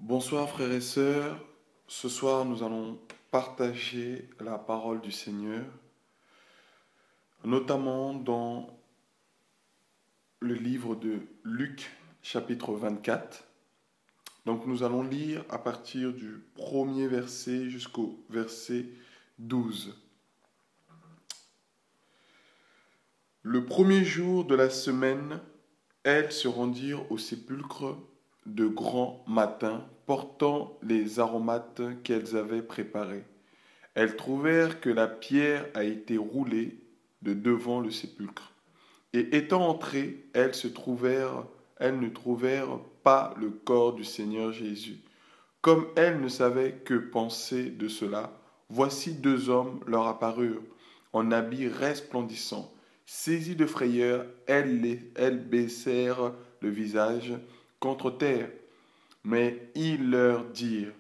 Bonsoir frères et sœurs, ce soir nous allons partager la parole du Seigneur, notamment dans le livre de Luc chapitre 24. Donc nous allons lire à partir du premier verset jusqu'au verset 12. Le premier jour de la semaine, elles se rendirent au sépulcre de grand matin, portant les aromates qu'elles avaient préparés. Elles trouvèrent que la pierre a été roulée de devant le sépulcre. Et étant entrées, elles ne trouvèrent pas le corps du Seigneur Jésus. Comme elles ne savaient que penser de cela, voici deux hommes leur apparurent, en habits resplendissants. Saisies de frayeur, elles baissèrent le visage contre terre. Mais ils leur dirent,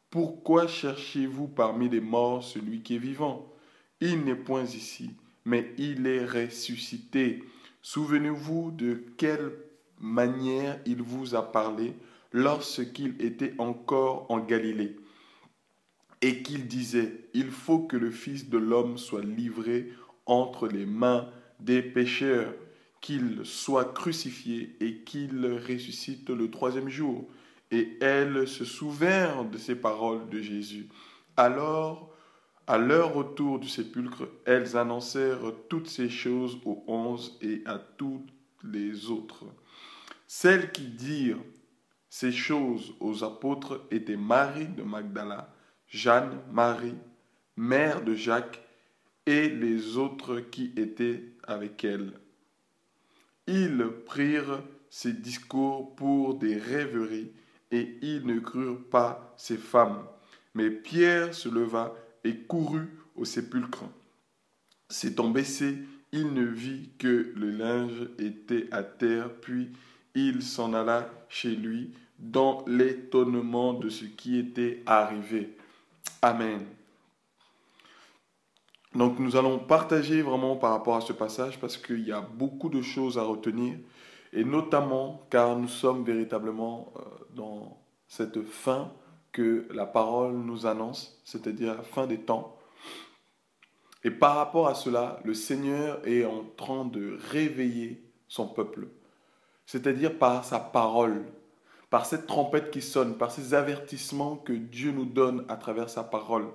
pourquoi cherchez-vous parmi les morts celui qui est vivant? Il n'est point ici, mais il est ressuscité. Souvenez-vous de quelle manière il vous a parlé lorsqu'il était encore en Galilée, et qu'il disait, il faut que le Fils de l'homme soit livré entre les mains des pécheurs, qu'il soit crucifié et qu'il ressuscite le troisième jour. Et elles se souvinrent de ces paroles de Jésus. Alors, à leur retour du sépulcre, elles annoncèrent toutes ces choses aux 11 et à toutes les autres. Celles qui dirent ces choses aux apôtres étaient Marie de Magdala, Jeanne, Marie, mère de Jacques, et les autres qui étaient avec elle. Ils prirent ces discours pour des rêveries, et ils ne crurent pas ces femmes. Mais Pierre se leva et courut au sépulcre. S'étant baissé, il ne vit que le linge était à terre, puis il s'en alla chez lui dans l'étonnement de ce qui était arrivé. Amen. Donc nous allons partager vraiment par rapport à ce passage parce qu'il y a beaucoup de choses à retenir et notamment car nous sommes véritablement dans cette fin que la parole nous annonce, c'est-à-dire la fin des temps. Et par rapport à cela, le Seigneur est en train de réveiller son peuple, c'est-à-dire par sa parole, par cette trompette qui sonne, par ces avertissements que Dieu nous donne à travers sa parole.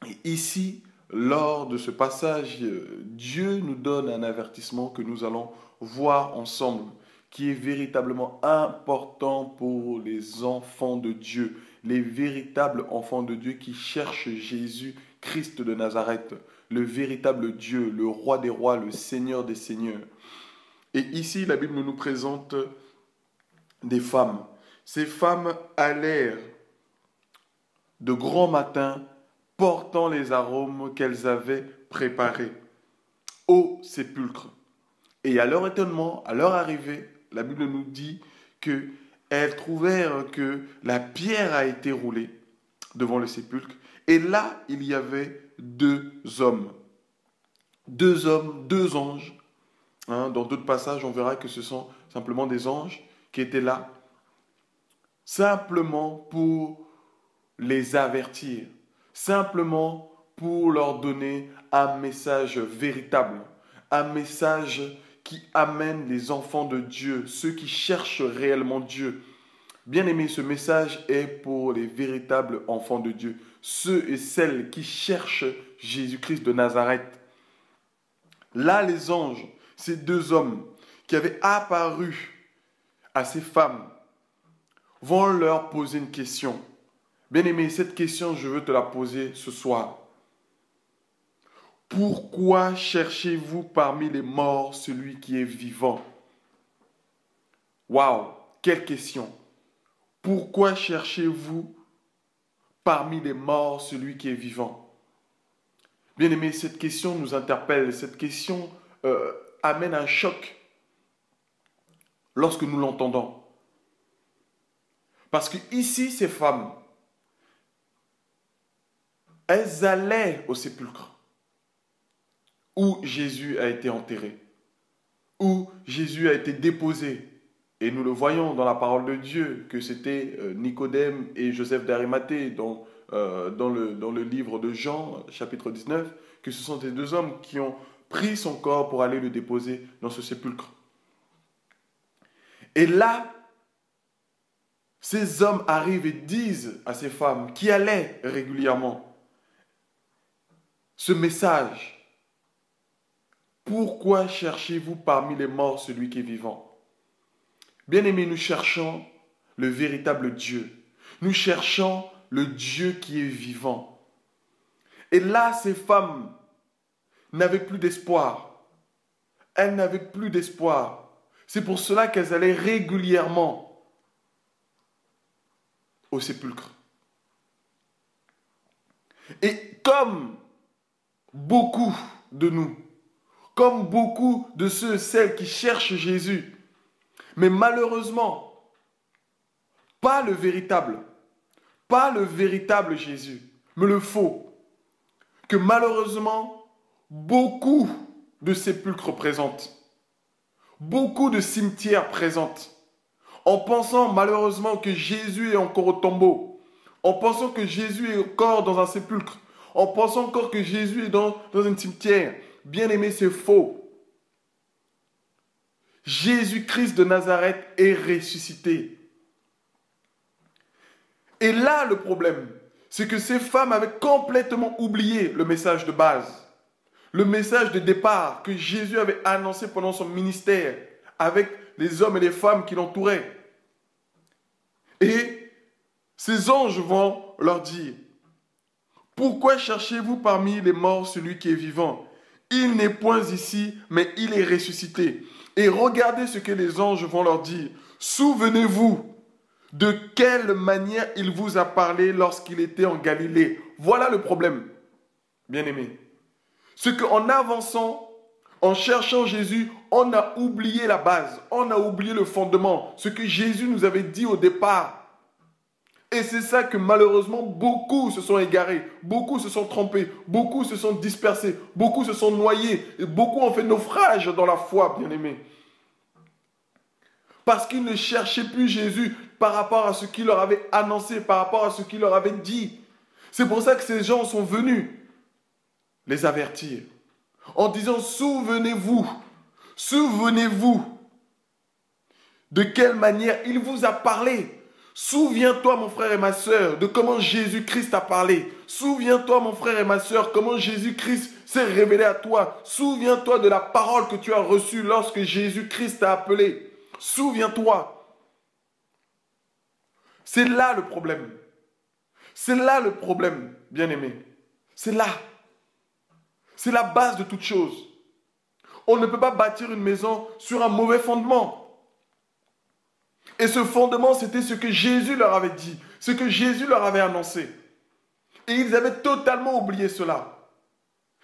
Et ici, lors de ce passage, Dieu nous donne un avertissement que nous allons voir ensemble, qui est véritablement important pour les enfants de Dieu, les véritables enfants de Dieu qui cherchent Jésus, Christ de Nazareth, le véritable Dieu, le roi des rois, le Seigneur des seigneurs. Et ici, la Bible nous présente des femmes. Ces femmes allèrent de grand matin portant les arômes qu'elles avaient préparés au sépulcre. Et à leur étonnement, à leur arrivée, la Bible nous dit que elles trouvèrent que la pierre a été roulée devant le sépulcre. Et là, il y avait deux hommes. Deux hommes, deux anges. Dans d'autres passages, on verra que ce sont simplement des anges qui étaient là, simplement pour les avertir, simplement pour leur donner un message véritable, un message qui amène les enfants de Dieu, ceux qui cherchent réellement Dieu. Bien aimé, ce message est pour les véritables enfants de Dieu, ceux et celles qui cherchent Jésus-Christ de Nazareth. Là, les anges, ces deux hommes qui avaient apparu à ces femmes, vont leur poser une question. Bien-aimé, cette question, je veux te la poser ce soir. Pourquoi cherchez-vous parmi les morts celui qui est vivant? Waouh, quelle question! Pourquoi cherchez-vous parmi les morts celui qui est vivant? Bien-aimé, cette question nous interpelle, cette question amène un choc lorsque nous l'entendons. Parce que ici, ces femmes, elles allaient au sépulcre où Jésus a été enterré, où Jésus a été déposé Et nous le voyons dans la parole de Dieu, que c'était Nicodème et Joseph d'Arimathée dans le livre de Jean, chapitre 19, que ce sont ces deux hommes qui ont pris son corps pour aller le déposer dans ce sépulcre. Et là, ces hommes arrivent et disent à ces femmes qui allaient régulièrement ce message. Pourquoi cherchez-vous parmi les morts celui qui est vivant? Bien-aimés, nous cherchons le véritable Dieu. Nous cherchons le Dieu qui est vivant. Et là, ces femmes n'avaient plus d'espoir. Elles n'avaient plus d'espoir. C'est pour cela qu'elles allaient régulièrement au sépulcre. Et comme beaucoup de nous, comme beaucoup de ceux et celles qui cherchent Jésus, mais malheureusement, pas le véritable Jésus, mais le faux, que malheureusement, beaucoup de sépulcres présentent, beaucoup de cimetières présentent, en pensant malheureusement que Jésus est encore au tombeau, en pensant que Jésus est encore dans un sépulcre, en pensant encore que Jésus est dans un cimetière. Bien aimé, c'est faux. Jésus-Christ de Nazareth est ressuscité. Et là, le problème, c'est que ces femmes avaient complètement oublié le message de base, le message de départ que Jésus avait annoncé pendant son ministère avec les hommes et les femmes qui l'entouraient. Et ces anges vont leur dire, « Pourquoi cherchez-vous parmi les morts celui qui est vivant? Il n'est point ici, mais il est ressuscité. » Et regardez ce que les anges vont leur dire. « Souvenez-vous de quelle manière il vous a parlé lorsqu'il était en Galilée. » Voilà le problème, bien-aimés. C'est qu'en avançant, en cherchant Jésus, on a oublié la base, on a oublié le fondement, ce que Jésus nous avait dit au départ. Et c'est ça que malheureusement, beaucoup se sont égarés, beaucoup se sont trompés, beaucoup se sont dispersés, beaucoup se sont noyés, et beaucoup ont fait naufrage dans la foi, bien-aimés. Parce qu'ils ne cherchaient plus Jésus par rapport à ce qu'il leur avait annoncé, par rapport à ce qu'il leur avait dit. C'est pour ça que ces gens sont venus les avertir, en disant, souvenez-vous de quelle manière il vous a parlé. Souviens-toi, mon frère et ma sœur, de comment Jésus-Christ a parlé. Souviens-toi, mon frère et ma sœur, comment Jésus-Christ s'est révélé à toi. Souviens-toi de la parole que tu as reçue lorsque Jésus-Christ t'a appelé. Souviens-toi. C'est là le problème. C'est là le problème, bien-aimé. C'est là. C'est la base de toute chose. On ne peut pas bâtir une maison sur un mauvais fondement. Et ce fondement, c'était ce que Jésus leur avait dit, ce que Jésus leur avait annoncé. Et ils avaient totalement oublié cela.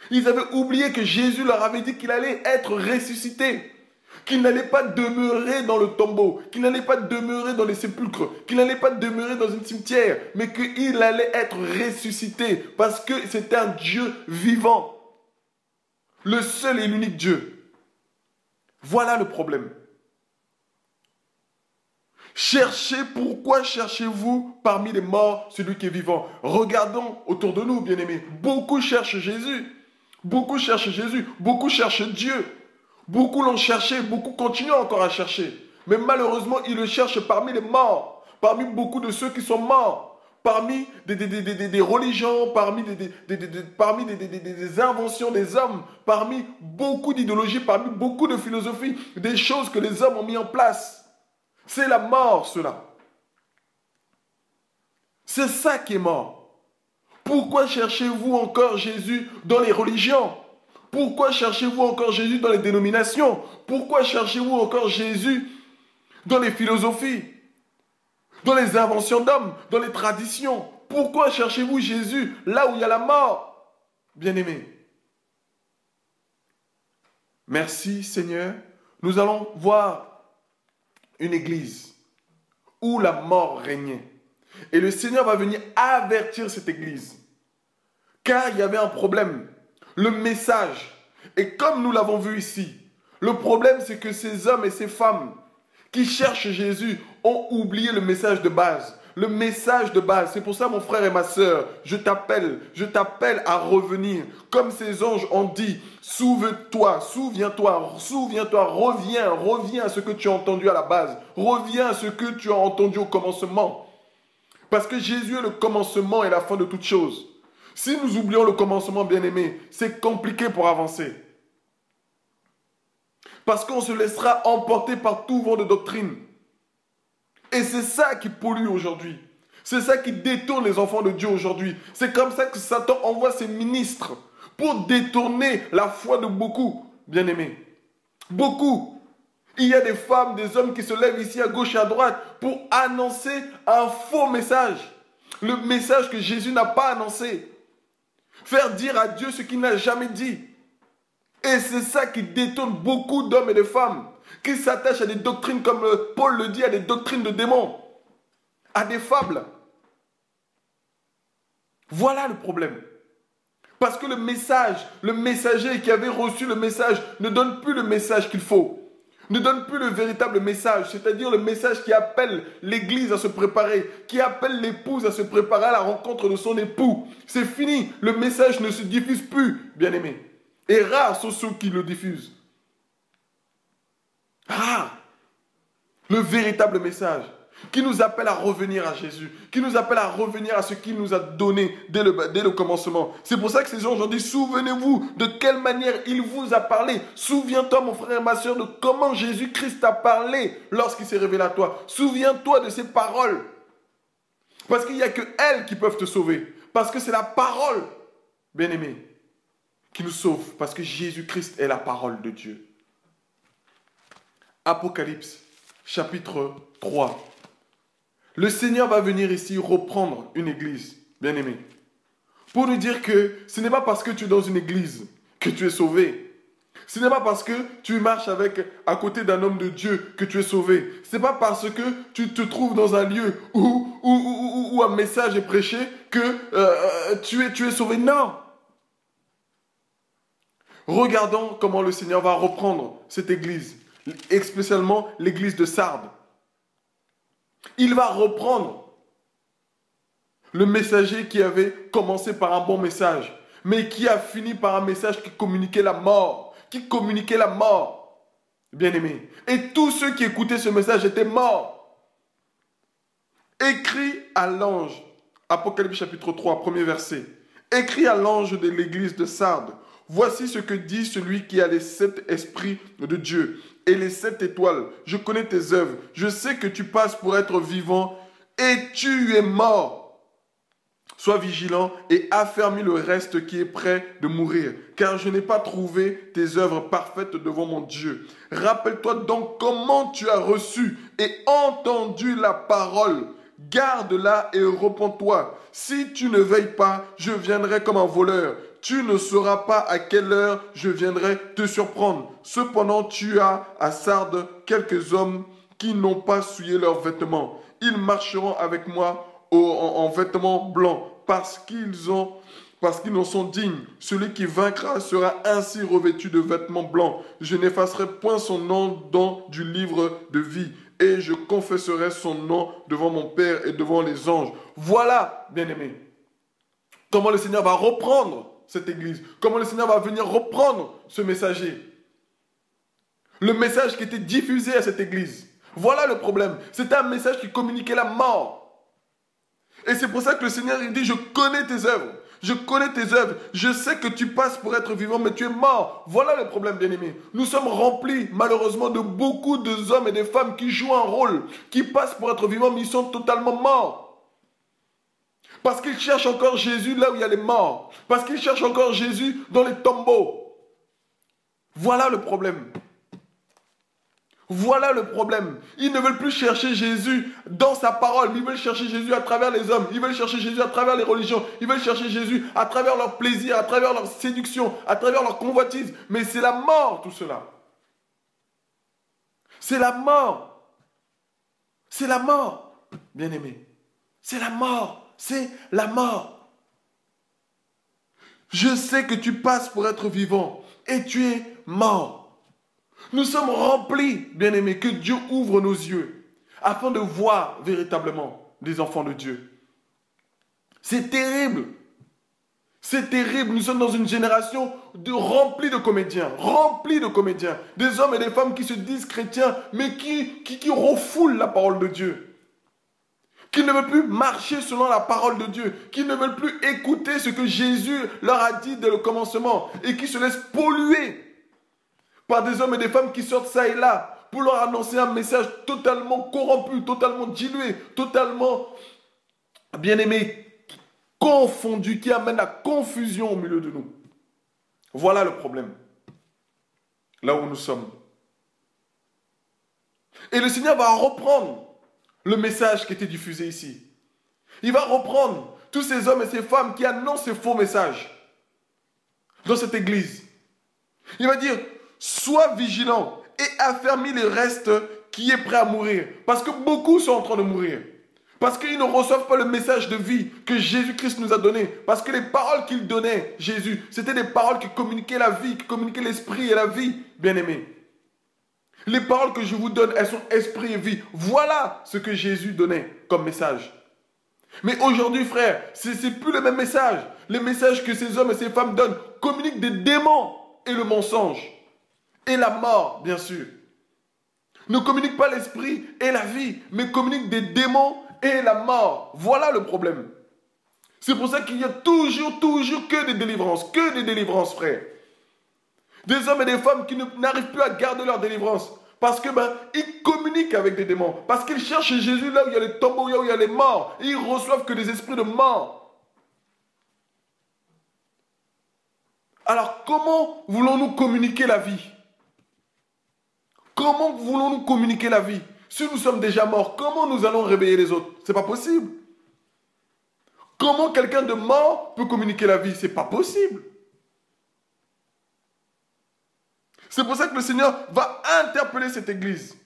Ils avaient oublié que Jésus leur avait dit qu'il allait être ressuscité, qu'il n'allait pas demeurer dans le tombeau, qu'il n'allait pas demeurer dans les sépulcres, qu'il n'allait pas demeurer dans un cimetière, mais qu'il allait être ressuscité parce que c'était un Dieu vivant, le seul et l'unique Dieu. Voilà le problème. Pourquoi cherchez-vous parmi les morts celui qui est vivant? Regardons autour de nous, bien-aimés. Beaucoup cherchent Jésus. Beaucoup cherchent Jésus. Beaucoup cherchent Dieu. Beaucoup l'ont cherché. Beaucoup continuent encore à chercher. Mais malheureusement, ils le cherchent parmi les morts. Parmi beaucoup de ceux qui sont morts. Parmi des religions. Parmi des inventions des hommes. Parmi beaucoup d'idéologies. Parmi beaucoup de philosophies. Des choses que les hommes ont mis en place. C'est la mort, cela. C'est ça qui est mort. Pourquoi cherchez-vous encore Jésus dans les religions? Pourquoi cherchez-vous encore Jésus dans les dénominations? Pourquoi cherchez-vous encore Jésus dans les philosophies, dans les inventions d'hommes, dans les traditions? Pourquoi cherchez-vous Jésus là où il y a la mort? Bien-aimés, merci Seigneur. Nous allons voir une église où la mort régnait. Et le Seigneur va venir avertir cette église. Car il y avait un problème. Le message. Et comme nous l'avons vu ici, le problème c'est que ces hommes et ces femmes qui cherchent Jésus ont oublié le message de base. Le message de base. C'est pour ça, mon frère et ma sœur, je t'appelle à revenir. Comme ces anges ont dit, souviens-toi, reviens à ce que tu as entendu à la base. Reviens à ce que tu as entendu au commencement. Parce que Jésus est le commencement et la fin de toutes choses. Si nous oublions le commencement, bien-aimé, c'est compliqué pour avancer. Parce qu'on se laissera emporter par tout vent de doctrine. Et c'est ça qui pollue aujourd'hui. C'est ça qui détourne les enfants de Dieu aujourd'hui. C'est comme ça que Satan envoie ses ministres pour détourner la foi de beaucoup, bien-aimés. Beaucoup. Il y a des femmes, des hommes qui se lèvent ici à gauche et à droite pour annoncer un faux message. Le message que Jésus n'a pas annoncé. Faire dire à Dieu ce qu'il n'a jamais dit. Et c'est ça qui détourne beaucoup d'hommes et de femmes qui s'attachent à des doctrines, comme Paul le dit, à des doctrines de démons, à des fables. Voilà le problème. Parce que le messager qui avait reçu le message ne donne plus le message qu'il faut. Ne donne plus le véritable message, c'est-à-dire le message qui appelle l'église à se préparer, qui appelle l'épouse à se préparer à la rencontre de son époux. C'est fini, le message ne se diffuse plus, bien-aimés. Et rares sont ceux qui le diffusent. Rares. Le véritable message qui nous appelle à revenir à Jésus, qui nous appelle à revenir à ce qu'il nous a donné dès le commencement. C'est pour ça que ces gens ont dit, souvenez-vous de quelle manière il vous a parlé. Souviens-toi, mon frère et ma soeur, de comment Jésus-Christ t'a parlé lorsqu'il s'est révélé à toi. Souviens-toi de ses paroles. Parce qu'il n'y a que elles qui peuvent te sauver. Parce que c'est la parole, bien-aimé, qui nous sauve. Parce que Jésus-Christ est la parole de Dieu. Apocalypse, chapitre 3. Le Seigneur va venir ici reprendre une église, bien-aimé, pour nous dire que ce n'est pas parce que tu es dans une église que tu es sauvé. Ce n'est pas parce que tu marches à côté d'un homme de Dieu que tu es sauvé. Ce n'est pas parce que tu te trouves dans un lieu où un message est prêché que tu es sauvé. Non. Regardons comment le Seigneur va reprendre cette église, spécialement l'église de Sardes. Il va reprendre le messager qui avait commencé par un bon message, mais qui a fini par un message qui communiquait la mort. Bien-aimé. Et tous ceux qui écoutaient ce message étaient morts. Écrit à l'ange, Apocalypse chapitre 3, premier verset. Écrit à l'ange de l'église de Sardes. Voici ce que dit celui qui a les 7 esprits de Dieu et les 7 étoiles. Je connais tes œuvres. Je sais que tu passes pour être vivant et tu es mort. Sois vigilant et affermis le reste qui est prêt de mourir, car je n'ai pas trouvé tes œuvres parfaites devant mon Dieu. Rappelle-toi donc comment tu as reçu et entendu la parole. Garde-la et repens-toi. Si tu ne veilles pas, je viendrai comme un voleur. Tu ne sauras pas à quelle heure je viendrai te surprendre. Cependant, tu as à Sardes quelques hommes qui n'ont pas souillé leurs vêtements. Ils marcheront avec moi en vêtements blancs parce qu'ils en sont dignes. Celui qui vaincra sera ainsi revêtu de vêtements blancs. Je n'effacerai point son nom dans du livre de vie et je confesserai son nom devant mon Père et devant les anges. Voilà, bien-aimés, comment le Seigneur va reprendre cette église, comment le Seigneur va venir reprendre ce messager. Le message qui était diffusé à cette église. Voilà le problème. C'était un message qui communiquait la mort. Et c'est pour ça que le Seigneur il dit, je connais tes œuvres. Je connais tes œuvres. Je sais que tu passes pour être vivant, mais tu es mort. Voilà le problème, bien-aimé. Nous sommes remplis, malheureusement, de beaucoup d'hommes et de femmes qui jouent un rôle, qui passent pour être vivants, mais ils sont totalement morts. Parce qu'ils cherchent encore Jésus là où il y a les morts. Parce qu'ils cherchent encore Jésus dans les tombeaux. Voilà le problème. Voilà le problème. Ils ne veulent plus chercher Jésus dans sa parole. Ils veulent chercher Jésus à travers les hommes. Ils veulent chercher Jésus à travers les religions. Ils veulent chercher Jésus à travers leur plaisir, à travers leur séduction, à travers leur convoitise. Mais c'est la mort tout cela. C'est la mort. C'est la mort, bien-aimé. C'est la mort. C'est la mort. Je sais que tu passes pour être vivant et tu es mort. Nous sommes remplis, bien-aimés, que Dieu ouvre nos yeux afin de voir véritablement les enfants de Dieu. C'est terrible. C'est terrible. Nous sommes dans une génération remplie de comédiens. Remplie de comédiens. Des hommes et des femmes qui se disent chrétiens, mais qui refoulent la parole de Dieu. Qui ne veulent plus marcher selon la parole de Dieu. Qui ne veulent plus écouter ce que Jésus leur a dit dès le commencement. Et qui se laissent polluer par des hommes et des femmes qui sortent ça et là pour leur annoncer un message totalement corrompu, totalement dilué, totalement, bien-aimé, confondu, qui amène la confusion au milieu de nous. Voilà le problème. Là où nous sommes. Et le Seigneur va reprendre le message qui était diffusé ici. Il va reprendre tous ces hommes et ces femmes qui annoncent ces faux messages dans cette église. Il va dire, sois vigilant et affermis les restes qui est prêt à mourir. Parce que beaucoup sont en train de mourir. Parce qu'ils ne reçoivent pas le message de vie que Jésus-Christ nous a donné. Parce que les paroles qu'il donnait, Jésus, c'était des paroles qui communiquaient la vie, qui communiquaient l'esprit et la vie, bien-aimés. Les paroles que je vous donne, elles sont esprit et vie. Voilà ce que Jésus donnait comme message. Mais aujourd'hui, frère, ce n'est plus le même message. Les messages que ces hommes et ces femmes donnent communiquent des démons et le mensonge. Et la mort, bien sûr. Ne communiquent pas l'esprit et la vie, mais communiquent des démons et la mort. Voilà le problème. C'est pour ça qu'il y a toujours que des délivrances, frère. Des hommes et des femmes qui n'arrivent plus à garder leur délivrance. Parce que ils communiquent avec des démons. Parce qu'ils cherchent Jésus là où il y a les tombeaux, là où il y a les morts. Et ils reçoivent que des esprits de mort. Alors comment voulons-nous communiquer la vie? Comment voulons-nous communiquer la vie? Si nous sommes déjà morts, comment nous allons réveiller les autres? C'est pas possible. Comment quelqu'un de mort peut communiquer la vie? C'est pas possible. C'est pour ça que le Seigneur va interpeller cette église.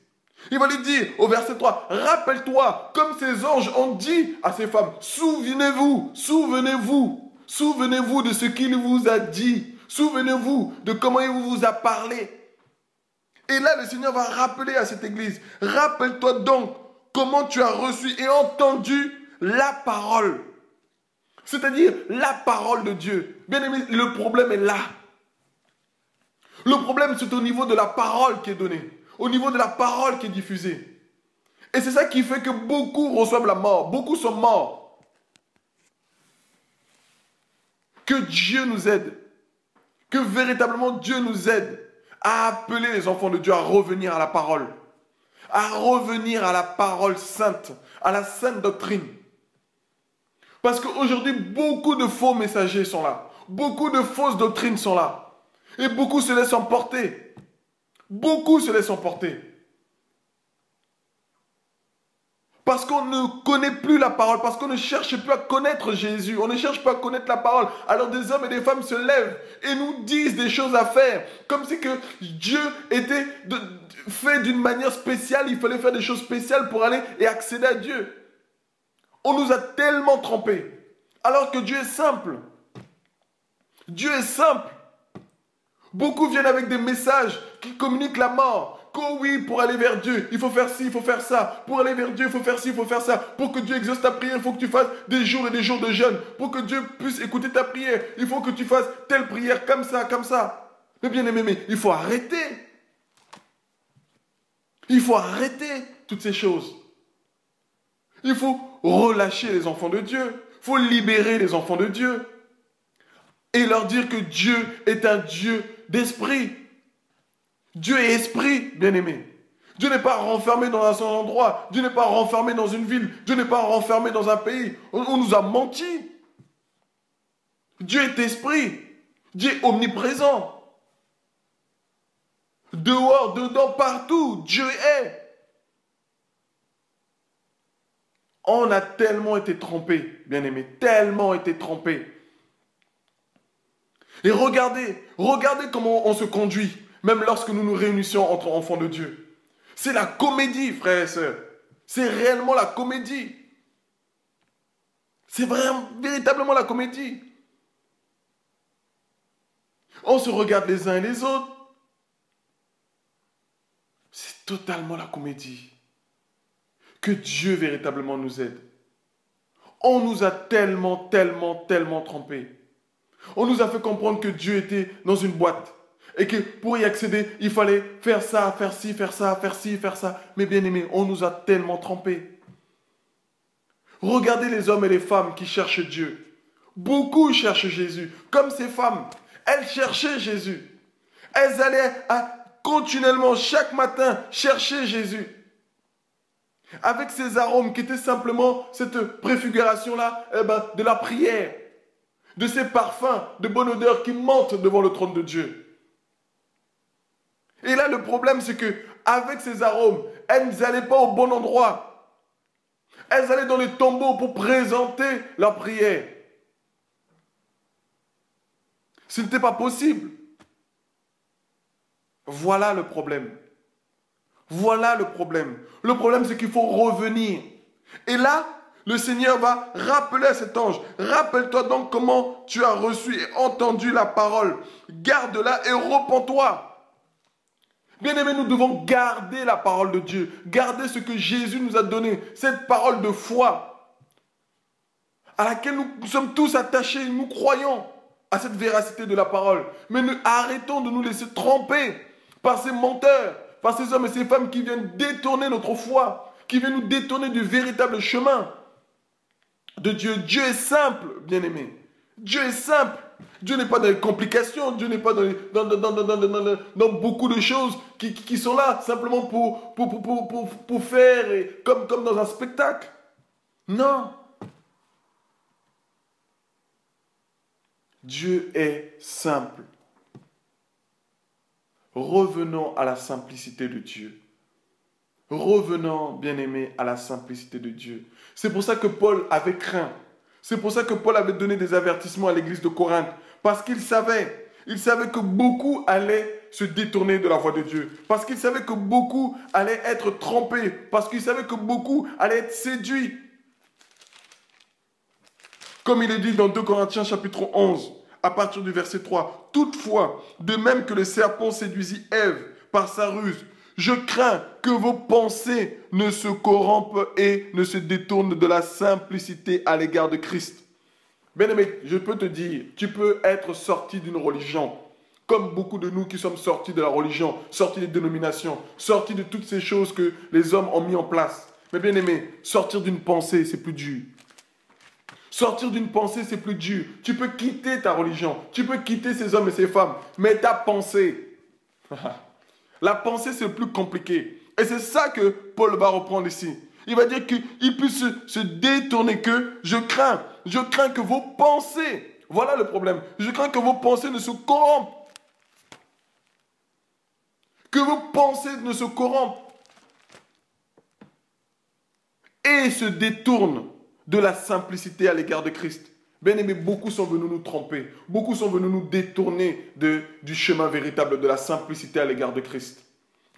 Il va lui dire au verset 3, rappelle-toi, comme ces anges ont dit à ces femmes, souvenez-vous de ce qu'il vous a dit, souvenez-vous de comment il vous a parlé. Et là, le Seigneur va rappeler à cette église, rappelle-toi donc comment tu as reçu et entendu la parole. C'est-à-dire la parole de Dieu. Bien aimé, le problème est là. Le problème, c'est au niveau de la parole qui est donnée, au niveau de la parole qui est diffusée. Et c'est ça qui fait que beaucoup reçoivent la mort, beaucoup sont morts. Que Dieu nous aide, que véritablement Dieu nous aide à appeler les enfants de Dieu à revenir à la parole sainte, à la sainte doctrine. Parce qu'aujourd'hui, beaucoup de faux messagers sont là, beaucoup de fausses doctrines sont là. Et beaucoup se laissent emporter. Beaucoup se laissent emporter. Parce qu'on ne connaît plus la parole, parce qu'on ne cherche plus à connaître Jésus, on ne cherche pas à connaître la parole. Alors des hommes et des femmes se lèvent et nous disent des choses à faire, comme si que Dieu était fait d'une manière spéciale, il fallait faire des choses spéciales pour aller et accéder à Dieu. On nous a tellement trompés, alors que Dieu est simple. Dieu est simple. Beaucoup viennent avec des messages qui communiquent la mort. Que oui, pour aller vers Dieu, il faut faire ci, il faut faire ça. Pour aller vers Dieu, il faut faire ci, il faut faire ça. Pour que Dieu exauce ta prière, il faut que tu fasses des jours et des jours de jeûne. Pour que Dieu puisse écouter ta prière, il faut que tu fasses telle prière comme ça, comme ça. Mais bien aimé, il faut arrêter. Il faut arrêter toutes ces choses. Il faut relâcher les enfants de Dieu. Il faut libérer les enfants de Dieu. Et leur dire que Dieu est un Dieu d'esprit. Dieu est esprit, bien-aimé. Dieu n'est pas renfermé dans un seul endroit. Dieu n'est pas renfermé dans une ville. Dieu n'est pas renfermé dans un pays. On nous a menti. Dieu est esprit. Dieu est omniprésent. Dehors, dedans, partout, Dieu est. On a tellement été trompés, bien-aimés, tellement été trompés. Et regardez comment on se conduit, même lorsque nous nous réunissions entre enfants de Dieu. C'est la comédie, frères et sœurs. C'est réellement la comédie. C'est véritablement la comédie. On se regarde les uns et les autres. totalement la comédie. Que Dieu véritablement nous aide. On nous a tellement trompés. On nous a fait comprendre que Dieu était dans une boîte. Et que pour y accéder, il fallait faire ça, faire ci, faire ça, faire ci, faire ça. Mais bien aimé, on nous a tellement trompés. Regardez les hommes et les femmes qui cherchent Dieu. Beaucoup cherchent Jésus. Comme ces femmes, elles cherchaient Jésus. Elles allaient continuellement, chaque matin, chercher Jésus. Avec ces arômes qui étaient simplement cette préfiguration-là de la prière. De ces parfums de bonne odeur qui montent devant le trône de Dieu. Et là, le problème, c'est que avec ces arômes, elles n'allaient pas au bon endroit. Elles allaient dans les tombeaux pour présenter leur prière. Ce n'était pas possible. Voilà le problème. Voilà le problème. Le problème, c'est qu'il faut revenir. Et là, le Seigneur va rappeler à cet ange, rappelle-toi donc comment tu as reçu et entendu la parole. Garde-la et repens-toi. Bien-aimés, nous devons garder la parole de Dieu, garder ce que Jésus nous a donné, cette parole de foi à laquelle nous sommes tous attachés, nous croyons à cette véracité de la parole. Mais nous arrêtons de nous laisser tromper par ces menteurs, par ces hommes et ces femmes qui viennent détourner notre foi, qui viennent nous détourner du véritable chemin de Dieu. Dieu est simple, bien-aimés. Dieu est simple. Dieu n'est pas dans les complications, Dieu n'est pas dans beaucoup de choses qui sont là simplement pour faire comme dans un spectacle. Non. Dieu est simple. Revenons à la simplicité de Dieu. Revenons, bien-aimés, à la simplicité de Dieu. C'est pour ça que Paul avait craint. C'est pour ça que Paul avait donné des avertissements à l'église de Corinthe. Parce qu'il savait que beaucoup allaient se détourner de la voie de Dieu. Parce qu'il savait que beaucoup allaient être trompés. Parce qu'il savait que beaucoup allaient être séduits. Comme il est dit dans 2 Corinthiens chapitre 11, à partir du verset 3. Toutefois, de même que le serpent séduisit Ève par sa ruse, je crains que vos pensées ne se corrompent et ne se détournent de la simplicité à l'égard de Christ. Bien-aimé, je peux te dire, tu peux être sorti d'une religion, comme beaucoup de nous qui sommes sortis de la religion, sortis des dénominations, sortis de toutes ces choses que les hommes ont mis en place. Mais bien-aimé, sortir d'une pensée, c'est plus dur. Sortir d'une pensée, c'est plus dur. Tu peux quitter ta religion, tu peux quitter ces hommes et ces femmes, mais ta pensée... La pensée, c'est le plus compliqué. Et c'est ça que Paul va reprendre ici. Il va dire qu'il puisse se détourner, que je crains que vos pensées, voilà le problème, je crains que vos pensées ne se corrompent. Que vos pensées ne se corrompent et se détournent de la simplicité à l'égard de Christ. Bien aimé, beaucoup sont venus nous tromper. Beaucoup sont venus nous détourner du chemin véritable, de la simplicité à l'égard de Christ.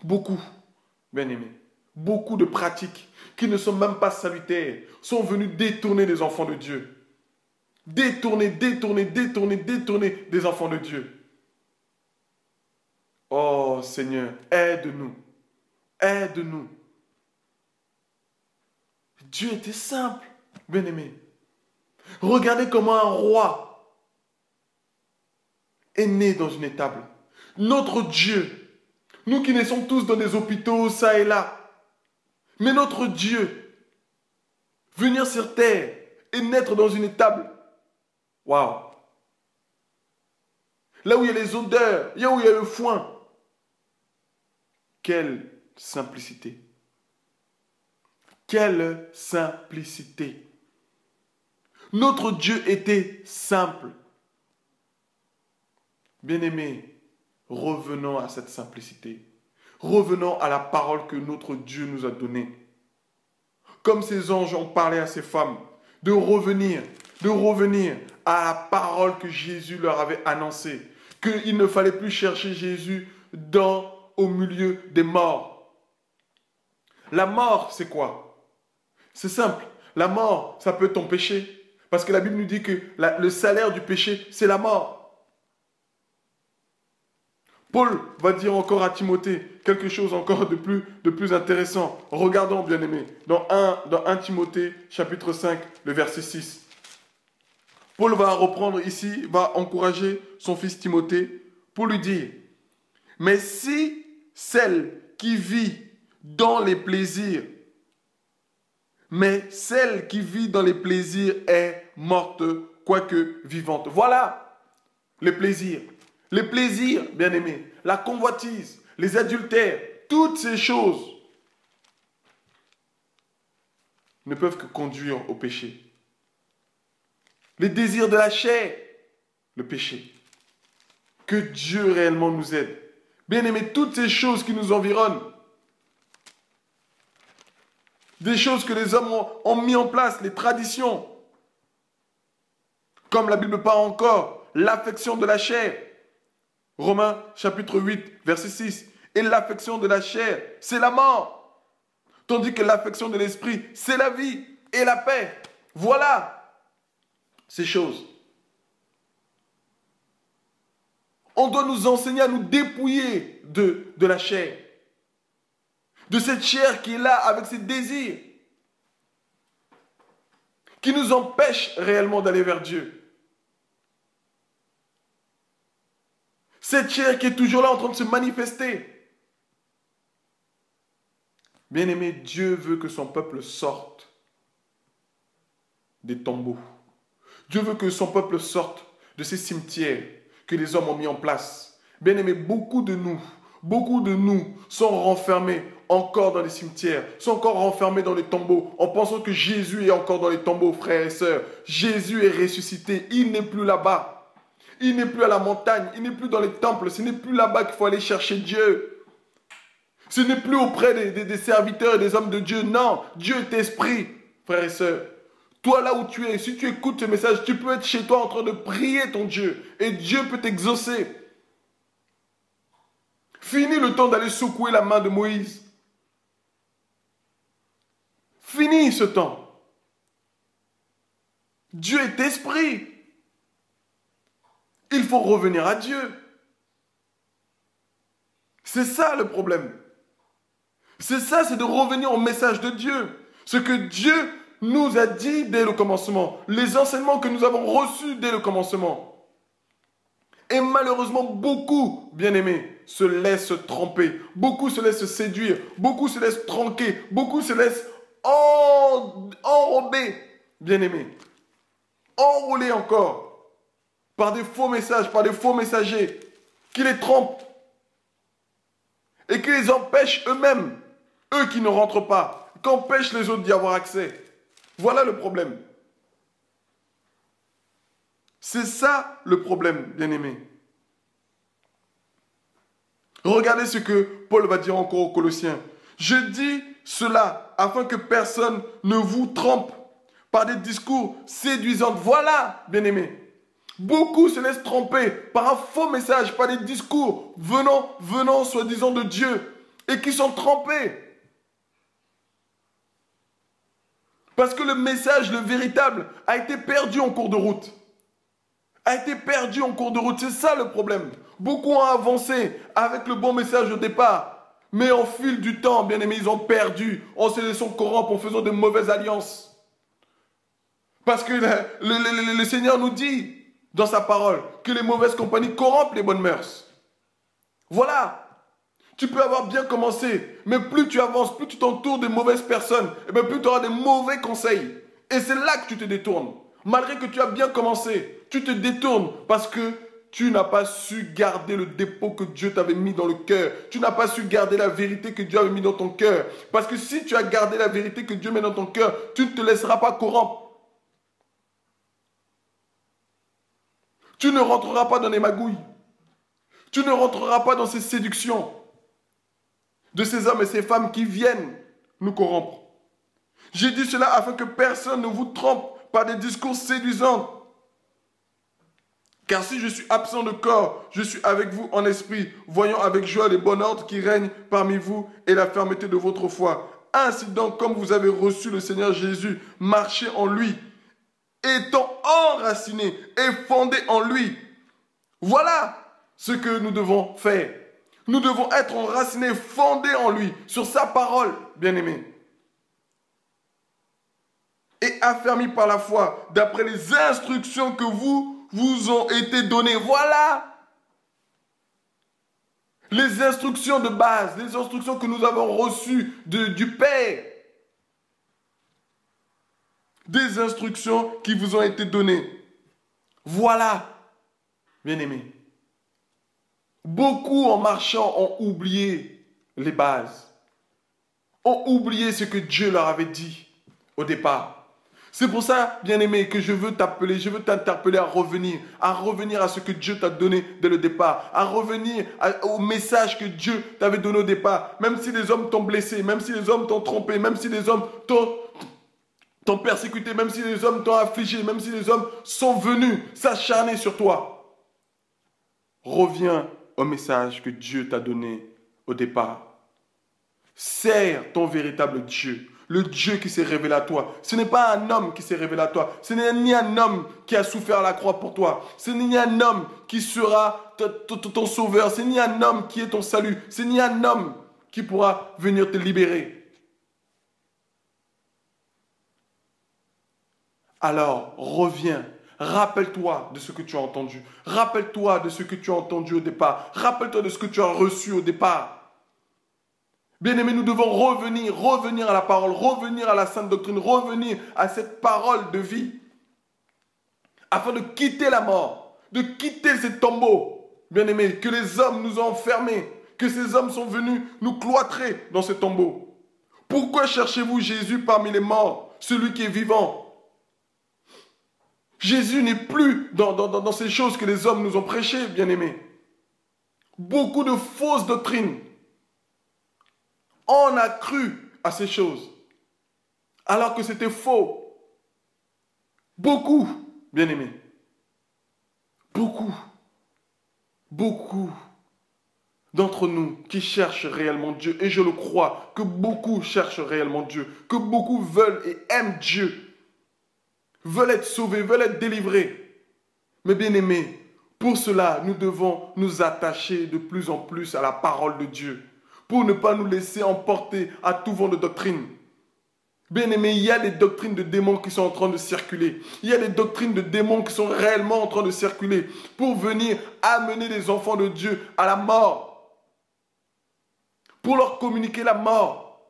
Beaucoup, bien aimé. Beaucoup de pratiques qui ne sont même pas salutaires sont venus détourner des enfants de Dieu. Détourner des enfants de Dieu. Oh Seigneur, aide-nous. Aide-nous. Dieu était simple, bien aimé. Regardez comment un roi est né dans une étable. Notre Dieu, nous qui naissons tous dans des hôpitaux, ça et là, mais notre Dieu, venir sur terre et naître dans une étable, waouh! Là où il y a les odeurs, là où il y a le foin, quelle simplicité! Quelle simplicité! Notre Dieu était simple. Bien-aimés, revenons à cette simplicité. Revenons à la parole que notre Dieu nous a donnée. Comme ces anges ont parlé à ces femmes, de revenir à la parole que Jésus leur avait annoncée. Qu'il ne fallait plus chercher Jésus au milieu des morts. La mort, c'est quoi? C'est simple. La mort, ça peut être ton péché. Parce que la Bible nous dit que le salaire du péché, c'est la mort. Paul va dire encore à Timothée quelque chose encore de plus intéressant. Regardons, bien-aimés, dans 1 Timothée, chapitre 5, le verset 6. Paul va reprendre ici, va encourager son fils Timothée pour lui dire, « Mais si celle qui vit dans les plaisirs, est morte, quoique vivante. » Voilà les plaisirs. Les plaisirs, bien-aimés, la convoitise, les adultères, toutes ces choses ne peuvent que conduire au péché. Les désirs de la chair, le péché. Que Dieu réellement nous aide. Bien-aimés, toutes ces choses qui nous environnent, des choses que les hommes ont mis en place, les traditions, comme la Bible parle encore, l'affection de la chair. Romains chapitre 8, verset 6. Et l'affection de la chair, c'est la mort. Tandis que l'affection de l'esprit, c'est la vie et la paix. Voilà ces choses. On doit nous enseigner à nous dépouiller de la chair. De cette chair qui est là avec ses désirs. Qui nous empêche réellement d'aller vers Dieu. Cette chair qui est toujours là en train de se manifester. Bien-aimé, Dieu veut que son peuple sorte des tombeaux. Dieu veut que son peuple sorte de ces cimetières que les hommes ont mis en place. Bien-aimé, beaucoup de nous sont renfermés encore dans les cimetières, sont encore renfermés dans les tombeaux, en pensant que Jésus est encore dans les tombeaux, frères et sœurs. Jésus est ressuscité, il n'est plus là-bas. Il n'est plus à la montagne, il n'est plus dans les temples, ce n'est plus là-bas qu'il faut aller chercher Dieu. Ce n'est plus auprès des serviteurs et des hommes de Dieu. Non, Dieu est esprit, frères et sœurs. Toi, là où tu es, si tu écoutes ce message, tu peux être chez toi en train de prier ton Dieu. Et Dieu peut t'exaucer. Fini le temps d'aller secouer la main de Moïse. Fini ce temps. Dieu est esprit. Il faut revenir à Dieu. C'est ça le problème. C'est ça, c'est de revenir au message de Dieu. Ce que Dieu nous a dit dès le commencement. Les enseignements que nous avons reçus dès le commencement. Et malheureusement, beaucoup, bien-aimés, se laissent tromper. Beaucoup se laissent séduire. Beaucoup se laissent tronquer. Beaucoup se laissent enrober, bien-aimés. Enrouler encore. Par des faux messages, par des faux messagers. Qui les trompent. Et qui les empêchent eux-mêmes. Eux qui ne rentrent pas. Qui empêchent les autres d'y avoir accès. Voilà le problème. C'est ça le problème, bien-aimés. Regardez ce que Paul va dire encore aux Colossiens. Je dis cela afin que personne ne vous trompe par des discours séduisants. Voilà, bien-aimés. Beaucoup se laissent tromper par un faux message, par des discours venant soi-disant de Dieu et qui sont trompés. Parce que le message, le véritable, a été perdu en cours de route. C'est ça le problème. Beaucoup ont avancé avec le bon message au départ. Mais au fil du temps, bien aimés, ils ont perdu en se laissant corrompre, en faisant de mauvaises alliances. Parce que le Seigneur nous dit dans sa parole que les mauvaises compagnies corrompent les bonnes mœurs. Voilà. Tu peux avoir bien commencé, mais plus tu avances, plus tu t'entoures de mauvaises personnes, et bien plus tu auras des mauvais conseils. Et c'est là que tu te détournes. Malgré que tu as bien commencé, tu te détournes parce que tu n'as pas su garder le dépôt que Dieu t'avait mis dans le cœur. Tu n'as pas su garder la vérité que Dieu avait mis dans ton cœur. Parce que si tu as gardé la vérité que Dieu met dans ton cœur, tu ne te laisseras pas corrompre. Tu ne rentreras pas dans les magouilles. Tu ne rentreras pas dans ces séductions de ces hommes et ces femmes qui viennent nous corrompre. J'ai dit cela afin que personne ne vous trompe par des discours séduisants. Car si je suis absent de corps, je suis avec vous en esprit, voyant avec joie les bons ordres qui règnent parmi vous et la fermeté de votre foi. Ainsi donc, comme vous avez reçu le Seigneur Jésus, marchez en lui, étant enracinés et fondés en lui. Voilà ce que nous devons faire. Nous devons être enracinés, fondés en lui, sur sa parole, bien-aimés. Et affermis par la foi, d'après les instructions que vous ont été données. Voilà les instructions de base, les instructions que nous avons reçues du Père. Des instructions qui vous ont été données. Voilà, bien-aimés. Beaucoup en marchant ont oublié les bases. Ont oublié ce que Dieu leur avait dit au départ. C'est pour ça, bien-aimé, que je veux t'appeler, je veux t'interpeller à revenir à ce que Dieu t'a donné dès le départ, à revenir au message que Dieu t'avait donné au départ. Même si les hommes t'ont blessé, même si les hommes t'ont trompé, même si les hommes t'ont persécuté, même si les hommes t'ont affligé, même si les hommes sont venus s'acharner sur toi. Reviens au message que Dieu t'a donné au départ. Sers ton véritable Dieu. Le Dieu qui s'est révélé à toi. Ce n'est pas un homme qui s'est révélé à toi. Ce n'est ni un homme qui a souffert à la croix pour toi. Ce n'est ni un homme qui sera ton sauveur. Ce n'est ni un homme qui est ton salut. Ce n'est ni un homme qui pourra venir te libérer. Alors, reviens. Rappelle-toi de ce que tu as entendu. Rappelle-toi de ce que tu as entendu au départ. Rappelle-toi de ce que tu as reçu au départ. Bien-aimés, nous devons revenir à la parole, revenir à la sainte doctrine, revenir à cette parole de vie, afin de quitter la mort, de quitter ces tombeaux, bien-aimés, que les hommes nous ont enfermés, que ces hommes sont venus nous cloîtrer dans ces tombeaux. Pourquoi cherchez-vous Jésus parmi les morts, celui qui est vivant? Jésus n'est plus dans ces choses que les hommes nous ont prêchées, bien-aimés. Beaucoup de fausses doctrines. On a cru à ces choses, alors que c'était faux. Beaucoup, bien-aimés, beaucoup d'entre nous qui cherchent réellement Dieu, et je le crois, que beaucoup cherchent réellement Dieu, que beaucoup veulent et aiment Dieu, veulent être sauvés, veulent être délivrés. Mais bien-aimés, pour cela, nous devons nous attacher de plus en plus à la parole de Dieu, pour ne pas nous laisser emporter à tout vent de doctrine. Bien-aimés, il y a des doctrines de démons qui sont en train de circuler. Il y a des doctrines de démons qui sont réellement en train de circuler pour venir amener les enfants de Dieu à la mort. Pour leur communiquer la mort.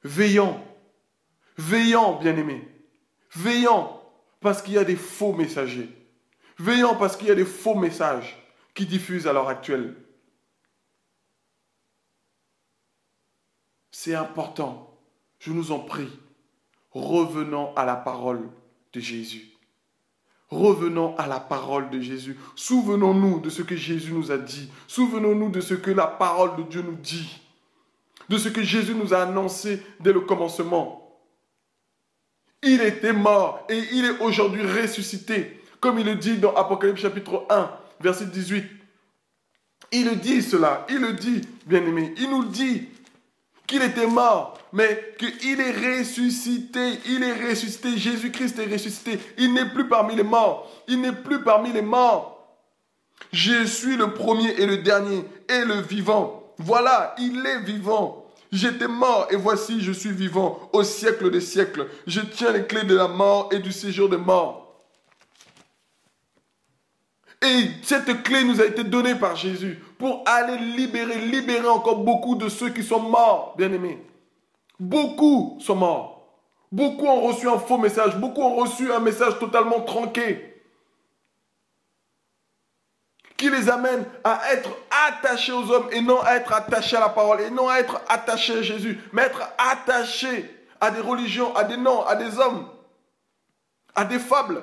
Veillons, bien-aimés. Veillons parce qu'il y a des faux messagers. Veillons parce qu'il y a des faux messages qui diffusent à l'heure actuelle. C'est important. Je nous en prie. Revenons à la parole de Jésus. Revenons à la parole de Jésus. Souvenons-nous de ce que Jésus nous a dit. Souvenons-nous de ce que la parole de Dieu nous dit. De ce que Jésus nous a annoncé dès le commencement. Il était mort et il est aujourd'hui ressuscité. Comme il le dit dans Apocalypse chapitre 1, verset 18. Il le dit cela. Il le dit, bien-aimé. Il nous dit qu'il était mort, mais qu'il est ressuscité. Il est ressuscité. Jésus-Christ est ressuscité. Il n'est plus parmi les morts. Il n'est plus parmi les morts. Je suis le premier et le dernier et le vivant. Voilà, il est vivant. J'étais mort et voici, je suis vivant au siècle des siècles. Je tiens les clés de la mort et du séjour des morts. Et cette clé nous a été donnée par Jésus pour aller libérer encore beaucoup de ceux qui sont morts, bien-aimés. Beaucoup sont morts. Beaucoup ont reçu un faux message. Beaucoup ont reçu un message totalement tronqué, qui les amène à être attachés aux hommes et non à être attachés à la parole, et non à être attachés à Jésus, mais être attachés à des religions, à des noms, à des hommes, à des fables,